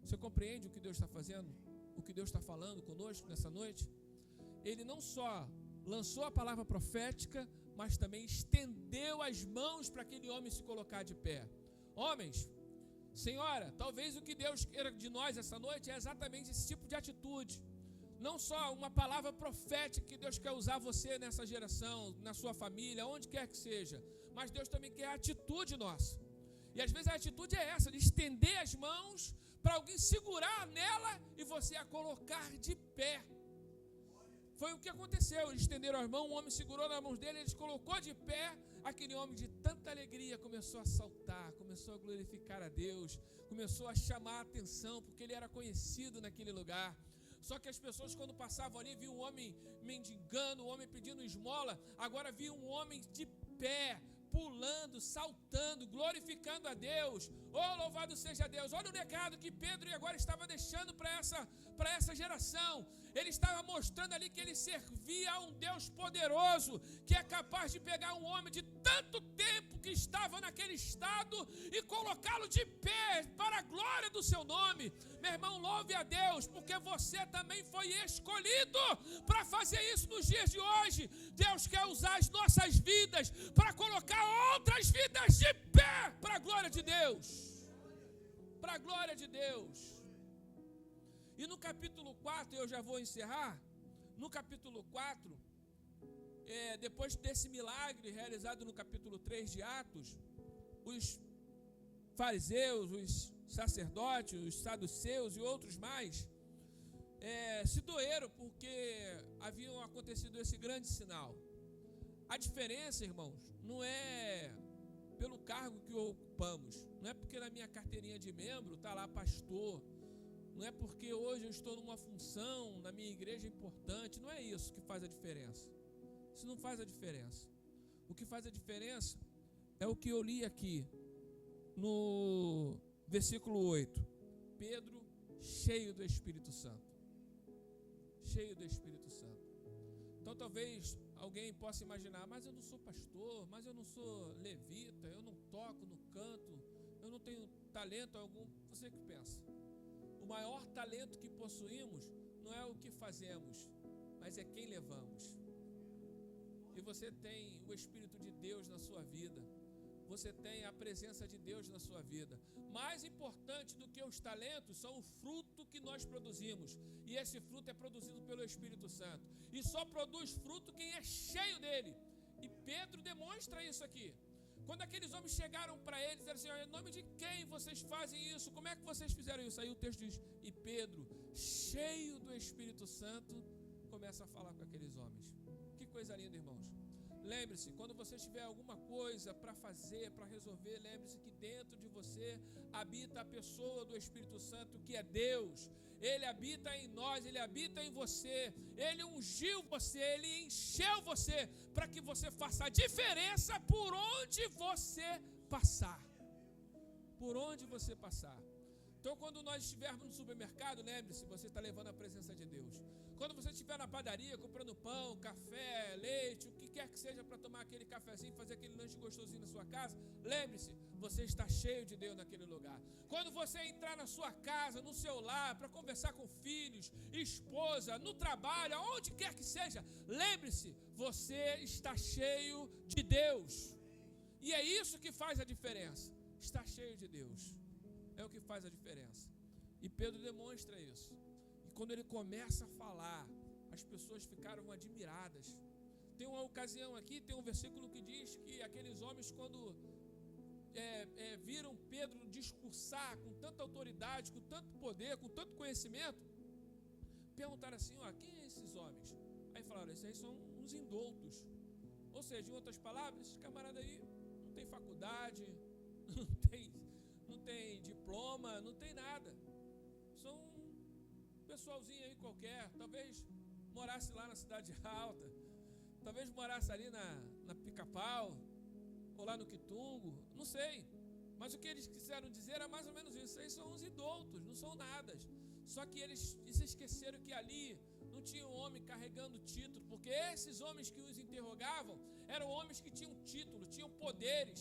Você compreende o que Deus está fazendo? O que Deus está falando conosco nessa noite? Ele não só lançou a palavra profética, mas também estendeu as mãos para aquele homem se colocar de pé. Homens, senhora, talvez o que Deus queira de nós essa noite é exatamente esse tipo de atitude. Não só uma palavra profética que Deus quer usar você nessa geração, na sua família, onde quer que seja, mas Deus também quer a atitude nossa. E às vezes a atitude é essa, de estender as mãos para alguém segurar nela e você a colocar de pé. Foi o que aconteceu. Eles estenderam as mãos, um homem segurou nas mãos dele, ele colocou de pé. Aquele homem, de tanta alegria, começou a saltar, começou a glorificar a Deus, começou a chamar a atenção, porque ele era conhecido naquele lugar. Só que as pessoas, quando passavam ali, viam um homem mendigando, um homem pedindo esmola. Agora viam um homem de pé, pulando, saltando, glorificando a Deus. Oh, louvado seja Deus. Olha o recado que Pedro agora estava deixando para essa geração. Ele estava mostrando ali que ele servia a um Deus poderoso, que é capaz de pegar um homem de tanto tempo que estava naquele estado e colocá-lo de pé para a glória do seu nome. Meu irmão, louve a Deus, porque você também foi escolhido para fazer isso nos dias de hoje. Deus quer usar as nossas vidas para colocar outras vidas de pé para a glória de Deus. Para a glória de Deus. E no capítulo 4, eu já vou encerrar. No capítulo 4, depois desse milagre realizado no capítulo 3 de Atos, os fariseus, os sacerdotes, os saduceus e outros mais se doeram porque haviam acontecido esse grande sinal. A diferença, irmãos, não é pelo cargo que ocupamos, não é porque na minha carteirinha de membro está lá pastor, não é porque hoje eu estou numa função na minha igreja importante, não é isso que faz a diferença. Isso não faz a diferença. O que faz a diferença é o que eu li aqui no versículo 8. Pedro, cheio do Espírito Santo. Cheio do Espírito Santo. Então talvez alguém possa imaginar: mas eu não sou pastor, mas eu não sou levita, eu não toco no canto, eu não tenho talento algum. Você que pensa. O maior talento que possuímos não é o que fazemos, mas é quem levamos. E você tem o Espírito de Deus na sua vida. Você tem a presença de Deus na sua vida. Mais importante do que os talentos são o fruto que nós produzimos. E esse fruto é produzido pelo Espírito Santo. E só produz fruto quem é cheio dele. E Pedro demonstra isso aqui. Quando aqueles homens chegaram para ele, disseram assim: em nome de quem vocês fazem isso? Como é que vocês fizeram isso? Aí o texto diz: e Pedro, cheio do Espírito Santo, começa a falar com aqueles homens. Que coisa linda, irmãos. Lembre-se, quando você tiver alguma coisa para fazer, para resolver, lembre-se que dentro de você habita a pessoa do Espírito Santo, que é Deus. Ele habita em nós, Ele habita em você. Ele ungiu você, Ele encheu você para que você faça a diferença por onde você passar. Por onde você passar. Então, quando nós estivermos no supermercado, lembre-se, você está levando a presença de Deus. Quando você estiver na padaria, comprando pão, café, leite, o que quer que seja para tomar aquele cafezinho, fazer aquele lanche gostosinho na sua casa, lembre-se, você está cheio de Deus naquele lugar. Quando você entrar na sua casa, no seu lar, para conversar com filhos, esposa, no trabalho, aonde quer que seja, lembre-se, você está cheio de Deus. E é isso que faz a diferença. Estar cheio de Deus é o que faz a diferença. E Pedro demonstra isso. E quando ele começa a falar, as pessoas ficaram admiradas. Tem uma ocasião aqui, tem um versículo que diz que aqueles homens, quando viram Pedro discursar com tanta autoridade, com tanto poder, com tanto conhecimento, perguntaram assim: quem é esses homens? Aí falaram: esses aí são uns indoutos. Ou seja, em outras palavras, esses camaradas aí não tem faculdade, não tem diploma, não tem nada. São um pessoalzinho aí qualquer, talvez morasse lá na Cidade Alta, talvez morasse ali na Pica-Pau, ou lá no Quitungo, não sei. Mas o que eles quiseram dizer era mais ou menos isso: aí são uns indoutos, não são nada. Só que eles se esqueceram que ali não tinha um homem carregando título, porque esses homens que os interrogavam eram homens que tinham título, tinham poderes,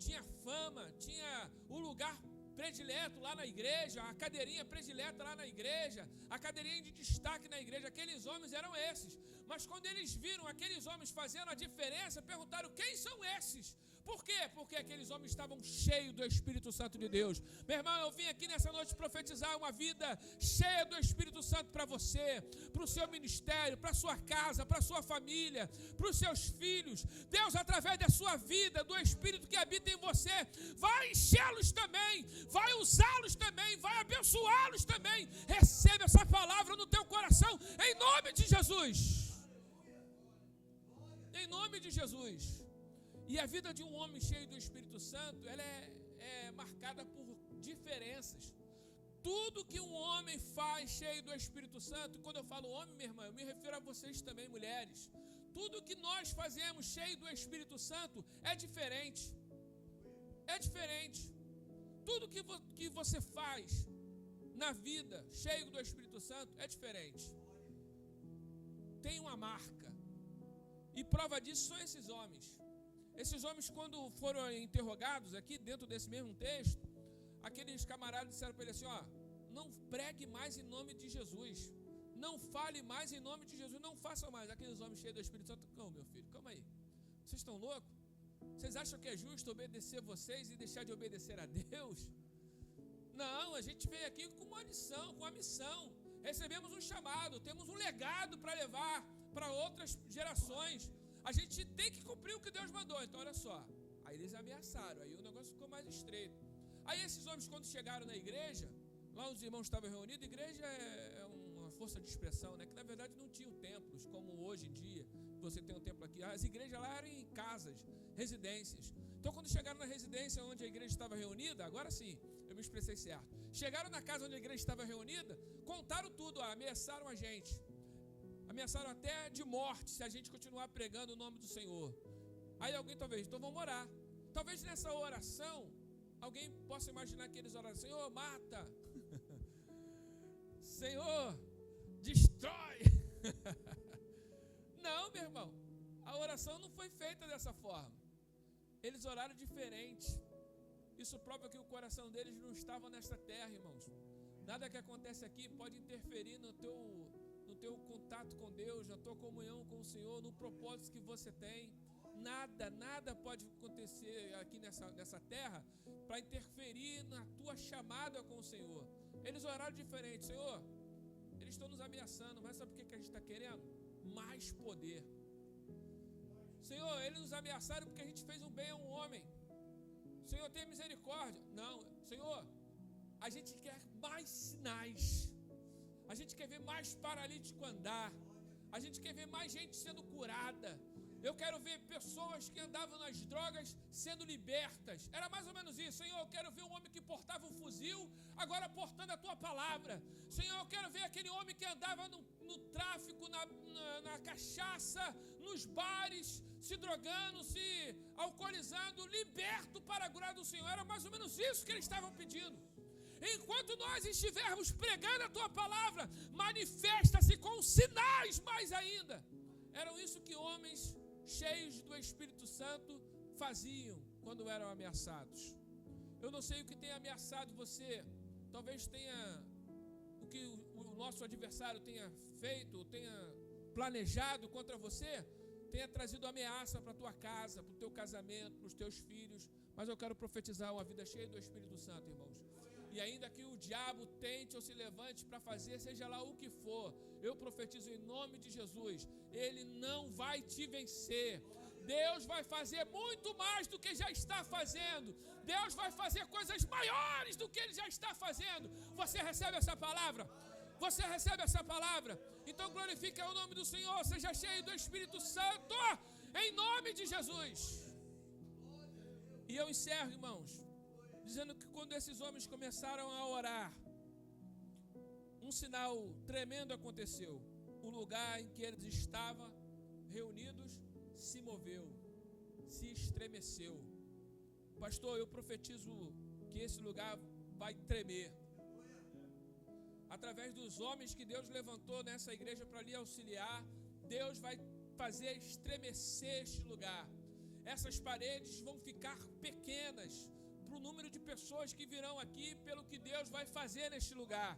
tinha fama, tinha o lugar predileto lá na igreja, a cadeirinha predileta lá na igreja, a cadeirinha de destaque na igreja. Aqueles homens eram esses. Mas quando eles viram aqueles homens fazendo a diferença, perguntaram: quem são esses? Por quê? Porque aqueles homens estavam cheios do Espírito Santo de Deus. Meu irmão, eu vim aqui nessa noite profetizar uma vida cheia do Espírito Santo para você, para o seu ministério, para a sua casa, para a sua família, para os seus filhos. Deus, através da sua vida, do Espírito que habita em você, vai enchê-los também, vai usá-los também, vai abençoá-los também. Receba essa palavra no teu coração, em nome de Jesus. Em nome de Jesus. E a vida de um homem cheio do Espírito Santo, ela é marcada por diferenças. Tudo que um homem faz cheio do Espírito Santo, e quando eu falo homem, minha irmã, eu me refiro a vocês também, mulheres. Tudo que nós fazemos cheio do Espírito Santo é diferente. É diferente. Tudo que você faz na vida cheio do Espírito Santo é diferente. Tem uma marca. E prova disso são esses homens. Esses homens, quando foram interrogados aqui dentro desse mesmo texto, aqueles camaradas disseram para ele assim: não pregue mais em nome de Jesus, não fale mais em nome de Jesus, não façam mais. Aqueles homens cheios do Espírito Santo: não, meu filho, calma aí, vocês estão loucos? Vocês acham que é justo obedecer vocês e deixar de obedecer a Deus? Não, a gente veio aqui com uma missão, recebemos um chamado, temos um legado para levar para outras gerações. A gente tem que cumprir o que Deus mandou. Então olha só, aí eles ameaçaram, aí o negócio ficou mais estreito. Aí esses homens, quando chegaram na igreja, lá os irmãos estavam reunidos. Igreja é uma força de expressão, né? Que na verdade não tinham templos como hoje em dia. Você tem um templo aqui. As igrejas lá eram em casas, residências. Então quando chegaram na residência onde a igreja estava reunida, agora sim, eu me expressei certo. Chegaram na casa onde a igreja estava reunida, contaram tudo, ameaçaram a gente. Ameaçaram até de morte se a gente continuar pregando o nome do Senhor. Aí alguém talvez, então vamos orar. Talvez nessa oração, alguém possa imaginar que eles oraram: Senhor, mata. Senhor, destrói. Não, meu irmão, a oração não foi feita dessa forma. Eles oraram diferente. Isso prova que o coração deles não estava nesta terra, irmãos. Nada que acontece aqui pode interferir no teu contato com Deus, na tua comunhão com o Senhor, no propósito que você tem. Nada pode acontecer aqui nessa terra para interferir na tua chamada com o Senhor. Eles oraram diferente: Senhor, eles estão nos ameaçando, mas sabe o que a gente está querendo? Mais poder. Senhor, eles nos ameaçaram porque a gente fez um bem a um homem. Senhor, tenha misericórdia. Não, Senhor, a gente quer mais sinais. A gente quer ver mais paralítico andar. A gente quer ver mais gente sendo curada. Eu quero ver pessoas que andavam nas drogas sendo libertas. Era mais ou menos isso. Senhor, eu quero ver um homem que portava um fuzil, agora portando a tua palavra. Senhor, eu quero ver aquele homem que andava no tráfico, na cachaça, nos bares, se drogando, se alcoolizando, liberto para a glória do Senhor. Era mais ou menos isso que eles estavam pedindo. Enquanto nós estivermos pregando a tua palavra, manifesta-se com sinais mais ainda. Eram isso que homens cheios do Espírito Santo faziam quando eram ameaçados. Eu não sei o que tem ameaçado você. Talvez tenha o que o nosso adversário tenha feito, tenha planejado contra você, tenha trazido ameaça para a tua casa, para o teu casamento, para os teus filhos. Mas eu quero profetizar uma vida cheia do Espírito Santo, irmãos. E ainda que o diabo tente ou se levante para fazer, seja lá o que for, eu profetizo em nome de Jesus, ele não vai te vencer. Deus vai fazer muito mais do que já está fazendo. Deus vai fazer coisas maiores do que Ele já está fazendo. Você recebe essa palavra? Você recebe essa palavra? Então glorifique o nome do Senhor. Seja cheio do Espírito Santo, em nome de Jesus. E eu encerro, irmãos, dizendo que quando esses homens começaram a orar, um sinal tremendo aconteceu. O lugar em que eles estavam reunidos se moveu, se estremeceu. Pastor, eu profetizo que esse lugar vai tremer. Através dos homens que Deus levantou nessa igreja para lhe auxiliar, Deus vai fazer estremecer este lugar. Essas paredes vão ficar pequenas para o número de pessoas que virão aqui, pelo que Deus vai fazer neste lugar.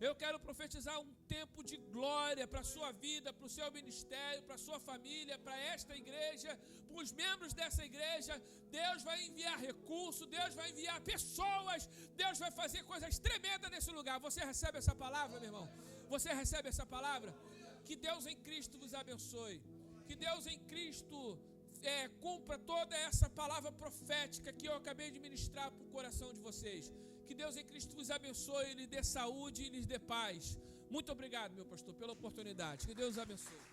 Eu quero profetizar um tempo de glória para a sua vida, para o seu ministério, para a sua família, para esta igreja, para os membros dessa igreja. Deus vai enviar recursos, Deus vai enviar pessoas, Deus vai fazer coisas tremendas nesse lugar. Você recebe essa palavra, meu irmão? Você recebe essa palavra? Que Deus em Cristo vos abençoe. Que Deus em Cristo cumpra toda essa palavra profética que eu acabei de ministrar para o coração de vocês. Que Deus em Cristo vos abençoe, lhe dê saúde e lhes dê paz. Muito obrigado, meu pastor, pela oportunidade. Que Deus os abençoe.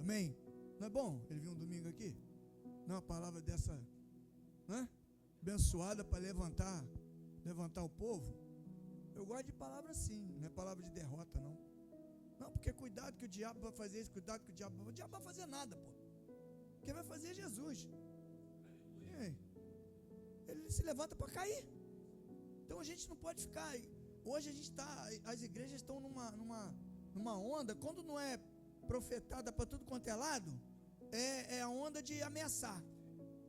Amém? Não é bom ele vir um domingo aqui? Não, uma palavra dessa, né? Abençoada para levantar o povo. Eu gosto de palavra assim, não é palavra de derrota, não. Não, porque cuidado que o diabo vai fazer isso, cuidado que o diabo vai fazer nada, pô. Quem vai fazer é Jesus. Ele se levanta para cair. Então a gente não pode ficar. Hoje a gente está, as igrejas estão numa onda, quando não é profetada para tudo quanto é lado, é a onda de ameaçar.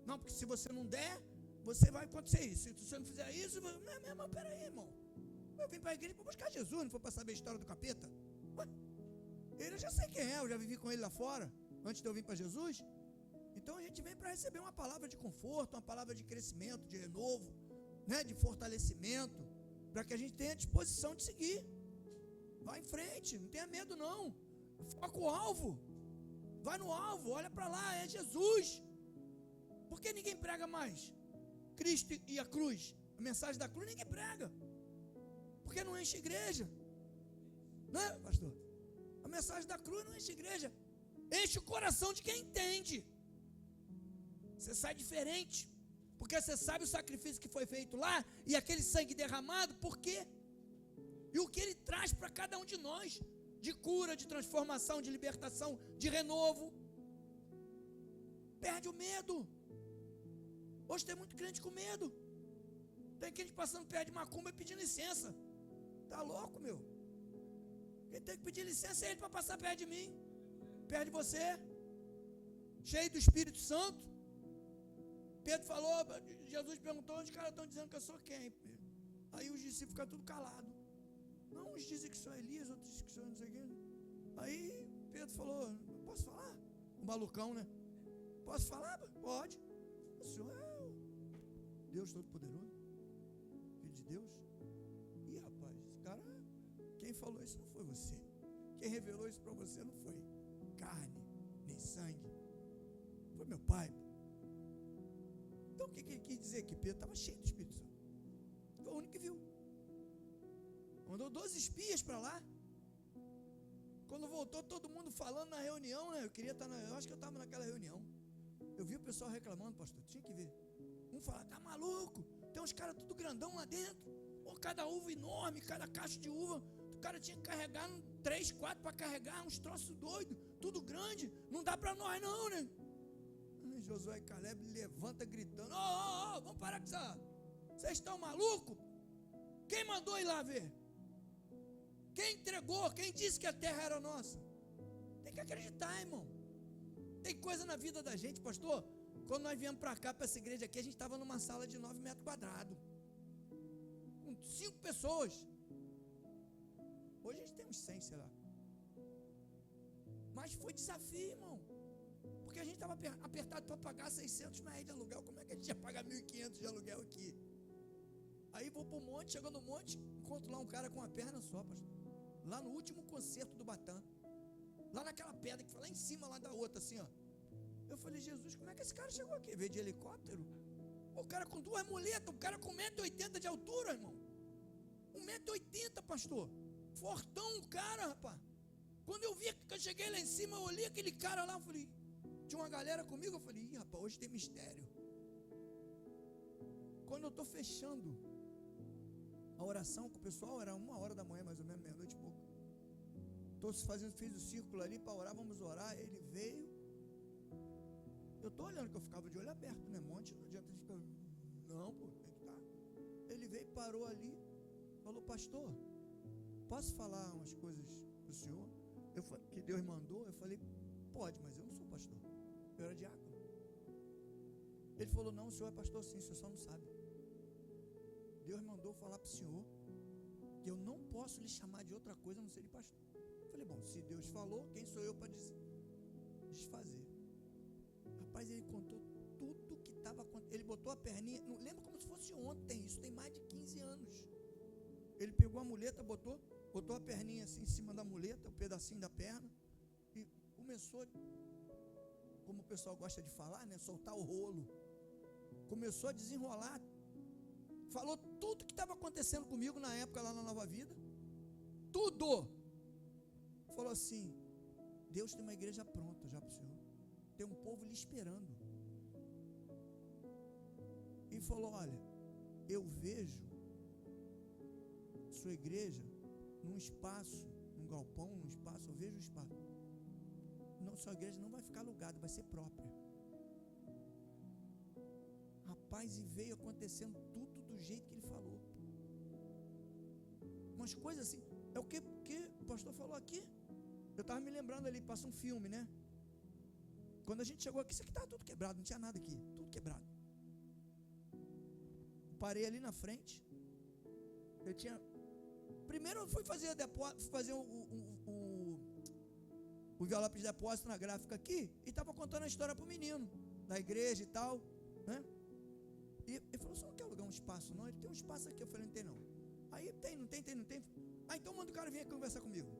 Não, porque se você não der, você vai acontecer isso. Se você não fizer isso, mas peraí, irmão. Eu vim para a igreja para buscar Jesus, não foi para saber a história do capeta. Ué, ele eu já sei quem é, eu já vivi com ele lá fora, antes de eu vir para Jesus. Então a gente vem para receber uma palavra de conforto, uma palavra de crescimento, de renovo, né, de fortalecimento, para que a gente tenha disposição de seguir. Vai em frente, não tenha medo não. Foca o alvo, vai no alvo, olha para lá, é Jesus. Por que ninguém prega mais Cristo e a cruz? A mensagem da cruz ninguém prega. Porque não enche igreja, né, pastor? A mensagem da cruz não enche igreja, enche o coração de quem entende. Você sai diferente, porque você sabe o sacrifício que foi feito lá e aquele sangue derramado, por quê? E o que ele traz para cada um de nós, de cura, de transformação, de libertação, de renovo. Perde o medo. Hoje tem muito crente com medo. Tem crente passando perto de macumba e pedindo licença. Tá louco, meu? Quem tem que pedir licença é ele para passar perto de mim, perto de você, cheio do Espírito Santo. Pedro falou, Jesus perguntou, os caras estão dizendo que eu sou quem? Aí os discípulos ficam tudo calados. Não, uns dizem que sou Elias, outros dizem que sou não sei o quê. Aí Pedro falou, posso falar? O malucão, né? Posso falar? Pode. O senhor é o Deus Todo-Poderoso, Filho de Deus. Ih, rapaz, esse cara, quem falou isso não foi você. Quem revelou isso para você não foi carne, nem sangue. Foi meu pai. Então o que ele quis dizer? Que Pedro estava cheio do Espírito Santo. Foi o único que viu. Mandou 12 espias para lá. Quando voltou, todo mundo falando na reunião, né? Eu acho que eu estava naquela reunião. Eu vi o pessoal reclamando, pastor, tinha que ver. Um fala, tá maluco? Tem uns caras tudo grandão lá dentro. Pô, cada uva enorme, cada caixa de uva. O cara tinha que carregar 3, 4 para carregar, uns troços doidos, tudo grande. Não dá para nós não, né? Josué e Caleb levanta gritando, vamos parar com isso. Vocês estão malucos? Quem mandou ir lá ver? Quem entregou? Quem disse que a terra era nossa? Tem que acreditar, irmão. Tem coisa na vida da gente, pastor. Quando nós viemos para cá, para essa igreja aqui, a gente estava numa sala de 9 metros quadrados, com 5 pessoas. Hoje a gente tem uns 100, sei lá. Mas foi desafio, irmão. Porque a gente estava apertado para pagar 600 na rede de aluguel. Como é que a gente ia pagar 1.500 de aluguel aqui? Aí vou para o monte, chegando no monte, encontro lá um cara com uma perna só, pastor. Lá no último concerto do Batã. Lá naquela pedra que foi lá em cima lá da outra, assim, ó. Eu falei, Jesus, como é que esse cara chegou aqui? Veio de helicóptero? O cara com 2 muletas, o cara com 1,80 m de altura, irmão. 1,80 m, pastor. Fortão o cara, rapaz. Quando eu vi que eu cheguei lá em cima, eu olhei aquele cara lá, eu falei, tinha uma galera comigo, eu falei, ih, rapaz, hoje tem mistério. Quando eu estou fechando a oração com o pessoal, era 1h da manhã, mais ou menos, meia-noite e pouco. Fiz o círculo ali para orar, vamos orar. Ele veio. Eu estou olhando que eu ficava de olho aberto, né? Monte, não adianta a gente ficar. Não, pô, tem que estar. Ele veio, parou ali, falou, pastor, posso falar umas coisas para o senhor? Que Deus mandou? Eu falei, pode, mas eu não sou pastor. Eu era diácono. Ele falou, não, o senhor é pastor sim, o senhor só não sabe. Deus mandou falar para o senhor que eu não posso lhe chamar de outra coisa a não ser de pastor. Eu falei, bom, se Deus falou, quem sou eu para desfazer? Rapaz, ele contou tudo que estava acontecendo. Ele botou a perninha, não lembra como se fosse ontem, isso tem mais de 15 anos. Ele pegou a muleta, botou a perninha assim em cima da muleta, um pedacinho da perna, e começou, como o pessoal gosta de falar, né, soltar o rolo. Começou a desenrolar. Falou tudo que estava acontecendo comigo na época lá na Nova Vida. Tudo. Falou assim, Deus tem uma igreja pronta já para o senhor. Tem um povo lhe esperando. E falou, olha, eu vejo sua igreja num espaço, num galpão, num espaço, eu vejo o espaço. Não, sua igreja não vai ficar alugada, vai ser própria. Rapaz, e veio acontecendo tudo do jeito que ele falou. Umas coisas assim, é o que o pastor falou aqui. Eu estava me lembrando ali, passa um filme, né? Quando a gente chegou aqui, isso aqui estava tudo quebrado, não tinha nada aqui, tudo quebrado. Parei ali na frente. Eu tinha. Primeiro eu fui fazer o envelope de depósito na gráfica aqui e estava contando a história para o menino da igreja e tal, né? E ele falou, você não quer alugar um espaço não? Ele tem um espaço aqui. Eu falei, não tem não. Aí não tem. Ah, então manda o cara vir aqui conversar comigo.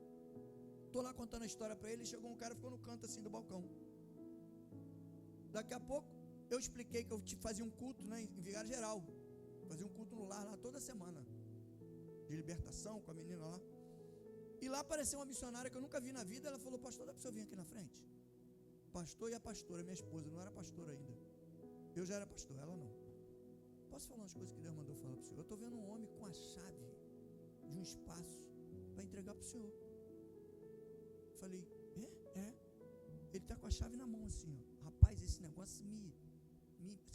Estou lá contando a história para ele, chegou um cara, ficou no canto assim do balcão. Daqui a pouco, eu expliquei que eu fazia um culto, né, em Vigário Geral. Fazia um culto no lar lá toda semana. De libertação com a menina lá. E lá apareceu uma missionária que eu nunca vi na vida. Ela falou, pastor, dá para você vir aqui na frente? Pastor e a pastora, minha esposa, não era pastora ainda. Eu já era pastor, ela não. Posso falar umas coisas que Deus mandou falar para o senhor? Eu estou vendo um homem com a chave de um espaço para entregar para o senhor. Falei, é? Ele está com a chave na mão assim, ó. Rapaz, esse negócio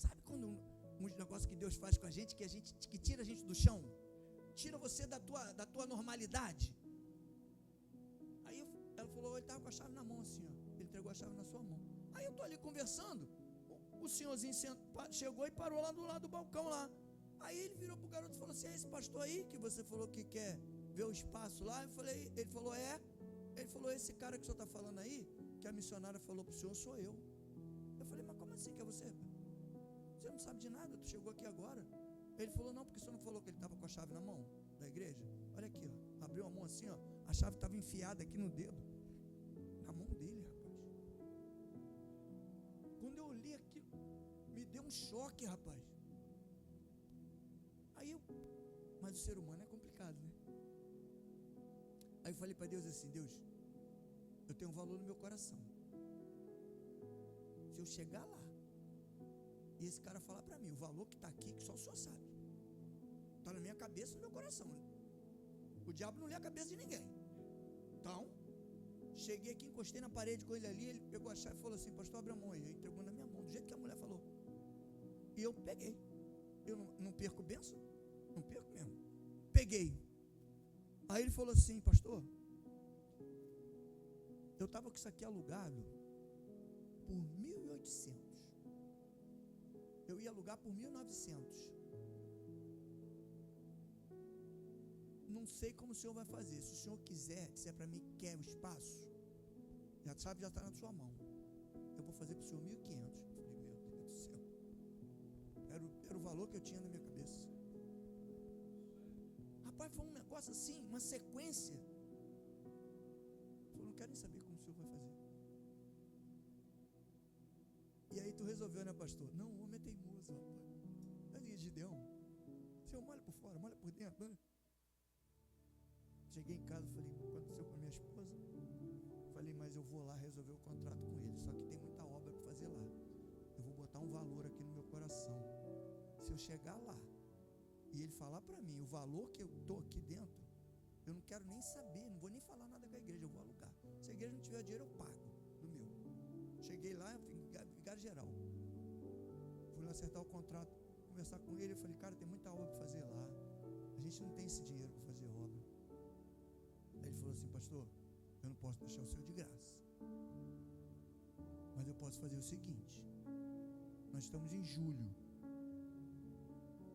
sabe quando um negócio que Deus faz com a gente, que tira a gente do chão? Tira você da tua normalidade. Aí ela falou, ele estava com a chave na mão assim, ó. Ele entregou a chave na sua mão. Aí eu estou ali conversando, o senhorzinho chegou e parou lá do lado do balcão lá. Aí ele virou pro garoto e falou assim, é esse pastor aí que você falou que quer ver o espaço lá? Ele falou, é. Ele falou, esse cara que o senhor está falando aí, que a missionária falou para o senhor, sou eu. Eu falei, mas como assim que é você? Você não sabe de nada, tu chegou aqui agora. Ele falou, não, porque o senhor não falou que ele estava com a chave na mão da igreja? Olha aqui, ó, abriu a mão assim, ó, a chave estava enfiada aqui no dedo, na mão dele, rapaz. Quando eu olhei aquilo, me deu um choque, rapaz. Mas o ser humano é complicado, né? Aí eu falei para Deus assim, Deus, eu tenho um valor no meu coração. Se eu chegar lá e esse cara falar para mim o valor que está aqui, que só o senhor sabe, está na minha cabeça e no meu coração. O diabo não lê a cabeça de ninguém. Então, cheguei aqui, encostei na parede com ele ali, ele pegou a chave e falou assim, pastor, abre a mão aí. Ele entregou na minha mão, do jeito que a mulher falou. E eu peguei. Eu não perco bênção? Não perco mesmo. Peguei. Aí ele falou assim, pastor, eu estava com isso aqui alugado por R$ 1.800. Eu ia alugar por 1.900. Não sei como o senhor vai fazer. Se o senhor quiser, disser para mim que quer o espaço, já sabe, já está na sua mão. Eu vou fazer para o senhor 1.500. Eu falei, meu Deus do céu. Era o valor que eu tinha na minha cabeça. Rapaz, foi um negócio assim, uma sequência. Eu falei, não quero nem saber como o senhor vai fazer. E aí tu resolveu, né, pastor? Não, o homem é teimoso, rapaz. Ali, Gideão. Senhor, molha por fora, molha por dentro, né? Cheguei em casa, falei, aconteceu com a minha esposa. Falei, mas eu vou lá resolver o contrato com ele. Só que tem muita obra para fazer lá. Eu vou botar um valor aqui no meu coração. Se eu chegar lá e ele falar para mim o valor que eu estou aqui dentro, eu não quero nem saber, não vou nem falar nada com a igreja, eu vou alugar. Se a igreja não tiver dinheiro, eu pago do meu. Cheguei lá, vigário geral. Fui lá acertar o contrato, conversar com ele. Eu falei, cara, tem muita obra para fazer lá. A gente não tem esse dinheiro para fazer obra. Aí ele falou assim, pastor, eu não posso deixar o senhor de graça. Mas eu posso fazer o seguinte. Nós estamos em julho.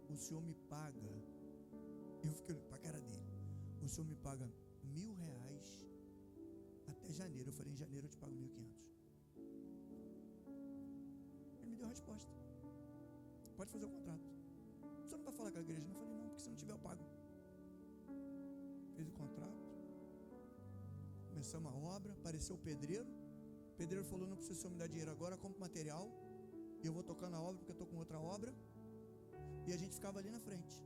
O senhor me paga. Eu fiquei olhando para a cara dele. O senhor me paga R$1.000 até janeiro. Eu falei, em janeiro eu te pago 1.500. Ele me deu a resposta. Pode fazer o contrato. O senhor não vai falar com a igreja? Eu falei, não, porque se não tiver eu pago. Fez o contrato. Começamos a obra, apareceu o pedreiro. O pedreiro falou, não precisa o senhor me dar dinheiro agora, compra material. E eu vou tocar na obra, porque eu estou com outra obra. E a gente ficava ali na frente.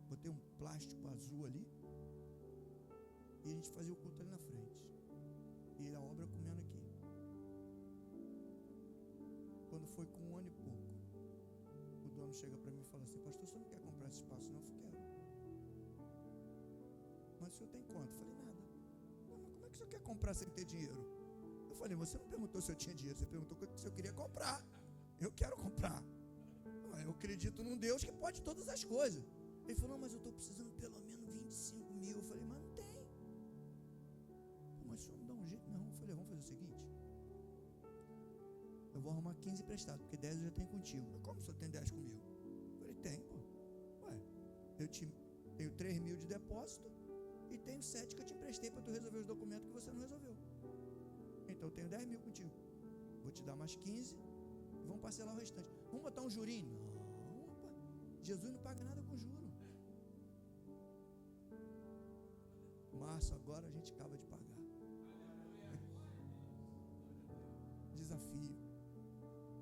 Botei um plástico azul ali. E a gente fazia o culto ali na frente. E a obra comendo aqui. Quando foi com 1 ano e pouco, o dono chega para mim e fala assim, pastor, você não quer comprar esse espaço? Não, eu quero. Mas o senhor tem quanto? Eu falei, nada. Não, mas como é que o senhor quer comprar sem ter dinheiro? Eu falei, você não perguntou se eu tinha dinheiro, você perguntou se eu queria comprar. Eu quero comprar. Eu acredito num Deus que pode todas as coisas. Ele falou, não, mas eu estou precisando pelo menos 25 mil. Eu falei, mas não tem. Mas o senhor não dá um jeito? Não. Eu falei, vamos fazer o seguinte. Eu vou arrumar 15 emprestados, porque 10 eu já tenho contigo. Mas como o senhor tem 10 comigo? Eu falei, tem, pô. Ué, eu tenho 3 mil de depósito e tenho 7 que eu te emprestei para tu resolver os documentos que você não resolveu. Então eu tenho 10 mil contigo. Vou te dar mais 15 e vamos parcelar o restante. Vamos botar um jurinho? Não, opa. Jesus não paga nada com juro. Março agora a gente acaba de pagar. Desafio.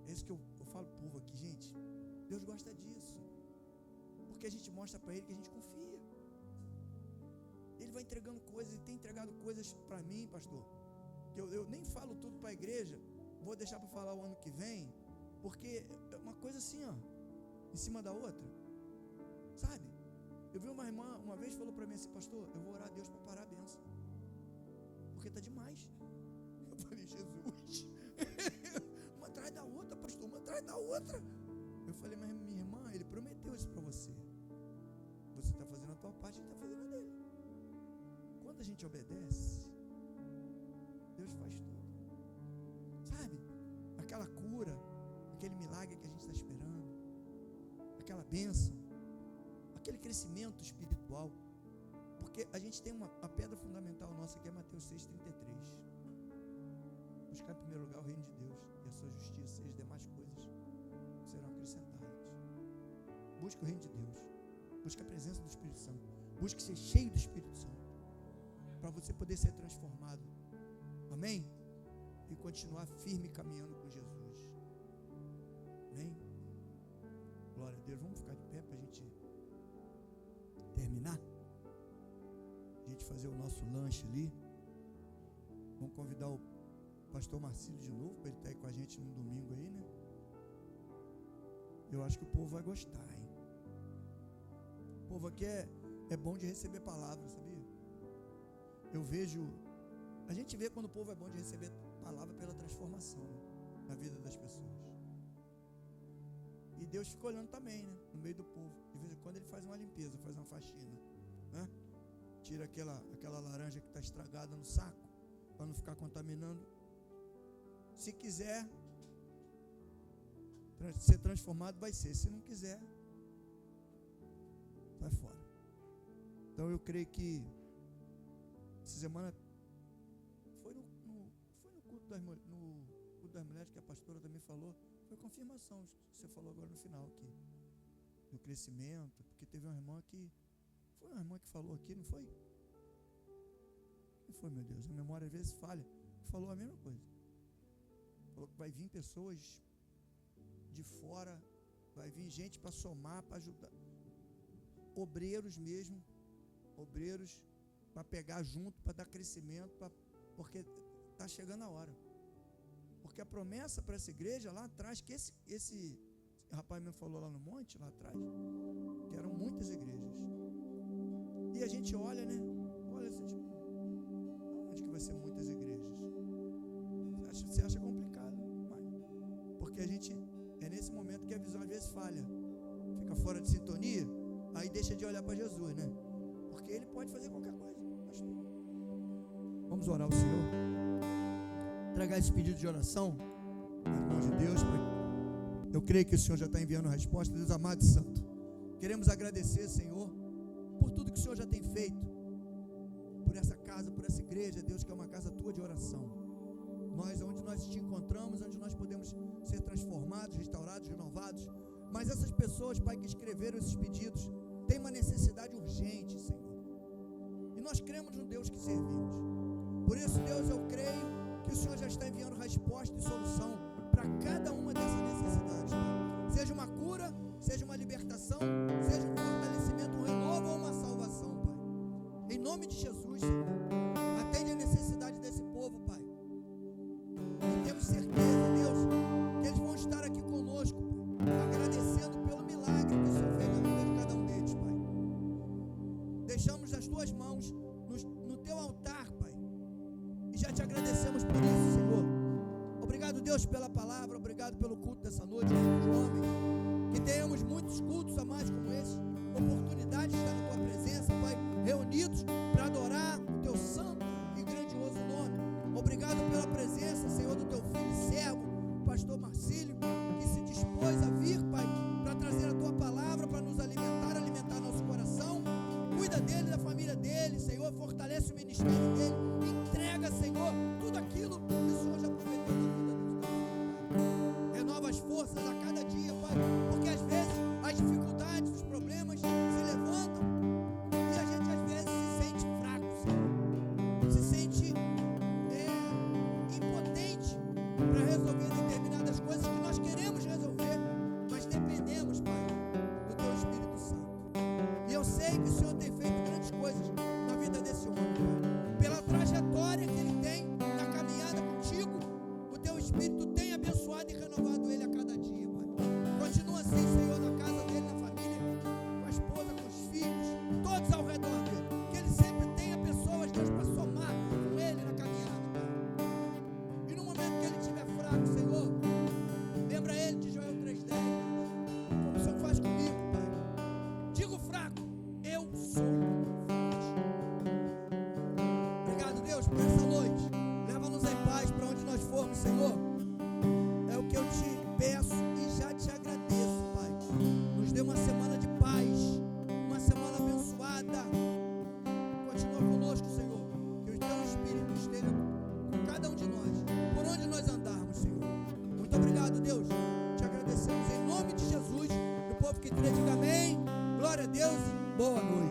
É isso que eu falo pro povo aqui, gente. Deus gosta disso. Porque a gente mostra para Ele que a gente confia. Ele vai entregando coisas, Ele tem entregado coisas para mim, pastor, que eu nem falo tudo para a igreja. Vou deixar para falar o ano que vem. Porque é uma coisa assim, ó, em cima da outra. Sabe? Eu vi uma irmã, uma vez falou para mim assim, pastor, eu vou orar a Deus para parar a bênção. Porque está demais. Eu falei, Jesus. Uma atrás da outra, pastor, uma atrás da outra. Eu falei, mas minha irmã, Ele prometeu isso para você. Você está fazendo a tua parte, Ele está fazendo a dele. Quando a gente obedece, Deus faz tudo. Sabe? Aquela cura, aquele milagre que a gente está esperando, aquela bênção, aquele crescimento espiritual, porque a gente tem a pedra fundamental nossa que é Mateus 6,33. Buscar em primeiro lugar o reino de Deus e a sua justiça, e as demais coisas serão acrescentadas. Busque o reino de Deus, busque a presença do Espírito Santo, busque ser cheio do Espírito Santo, para você poder ser transformado, amém? E continuar firme caminhando com Jesus. Amém? Glória a Deus. Vamos ficar de pé para a gente terminar? A gente fazer o nosso lanche ali. Vamos convidar o pastor Marcílio de novo, para ele estar aí com a gente num domingo aí, né? Eu acho que o povo vai gostar, hein? O povo aqui é bom de receber palavra, sabia? Eu vejo... A gente vê quando o povo é bom de receber palavra pela transformação, né, na vida das pessoas. E Deus fica olhando também, né, no meio do povo. De vez em quando Ele faz uma limpeza, faz uma faxina, né? Tira aquela laranja que está estragada no saco, para não ficar contaminando. Se quiser, ser transformado, vai ser. Se não quiser, vai fora. Então eu creio que essa semana foi no culto das mulheres que a pastora também falou. Foi confirmação, você falou agora no final aqui, do crescimento, porque teve uma irmã que, foi uma irmã que falou aqui, não foi? Quem foi, meu Deus? A memória às vezes falha, falou a mesma coisa. Falou que vai vir pessoas de fora, vai vir gente para somar, para ajudar, obreiros mesmo, obreiros para pegar junto, para dar crescimento, porque está chegando a hora. Porque a promessa para essa igreja lá atrás, que esse rapaz me falou lá no monte, lá atrás, que eram muitas igrejas. E a gente olha, né? Olha assim, tipo, onde que vai ser muitas igrejas? Você acha complicado, porque a gente, é nesse momento que a visão às vezes falha, fica fora de sintonia, aí deixa de olhar para Jesus, né? Porque Ele pode fazer qualquer coisa. Vamos orar ao Senhor, entregar esse pedido de oração nas mãos de Deus. Eu creio que o Senhor já está enviando a resposta. Deus amado e santo, queremos agradecer, Senhor, por tudo que o Senhor já tem feito, por essa casa, por essa igreja, Deus, que é uma casa tua de oração. Onde nós te encontramos, onde nós podemos ser transformados, restaurados, renovados. Mas essas pessoas, Pai, que escreveram esses pedidos, têm uma necessidade urgente, Senhor. E nós cremos no Deus que servimos. Por isso, Deus, eu creio que o Senhor já está enviando resposta e solução para cada uma dessas necessidades, Pai. Seja uma cura, seja uma libertação, seja um fortalecimento, um renovo ou uma salvação, Pai. Em nome de Jesus, Senhor, atende a necessidade desse povo, Pai. E temos certeza, Deus, que eles vão estar aqui conosco, Pai, agradecendo pelo milagre que o Senhor fez na vida de cada um deles, Pai. Deixamos nas tuas mãos, no teu altar, Pai, e já te agradecemos por isso, Senhor. Obrigado, Deus, pela palavra, obrigado pelo culto dessa noite, de homem. Que tenhamos muitos cultos a mais como esse, oportunidade de estar na tua presença, Pai, reunidos para adorar o teu santo e grandioso nome. Obrigado pela presença, Senhor, do teu filho e servo, pastor Marcílio, que se dispôs a vir, Pai, para trazer a tua palavra, para nos alimentar nosso coração. Cuida dele, da família dele, Senhor, fortalece o ministério dele, entrega, Senhor, tudo aquilo que o Senhor já prometeu na vida dele. Renova as forças a cada dia, Pai, porque às vezes as dificuldades, os problemas se levantam e a gente às vezes se sente fraco, Senhor, se sente impotente para resolver determinadas coisas que nós queremos resolver, mas dependemos, Pai, do teu Espírito Santo. E eu sei que o Senhor tem feito grandes coisas na vida desse homem, Pai. Pela trajetória que ele tem na caminhada contigo, o teu Espírito tem abençoado e renovado ele a cada dia, Pai. Continua assim, Senhor, na casa dele, na família, com a esposa, com os filhos, todos ao redor dele. Que ele sempre tenha pessoas, Deus, para somar com ele na caminhada, Pai. E no momento que ele estiver fraco, Senhor, lembra ele de Joel 3:10, como o Senhor faz comigo, Pai. Digo fraco, eu sou forte. Obrigado, Deus, por essa noite. Leva-nos em paz para onde nós formos, Senhor. É o que eu te peço e já te agradeço, Pai. Nos dê uma semana de paz, uma semana abençoada. Continua conosco, Senhor. Que o teu Espírito esteja com cada um de nós, por onde nós andarmos, Senhor. Muito obrigado, Deus. Te agradecemos em nome de Jesus. O povo que crê, diga amém. Glória a Deus. Boa noite.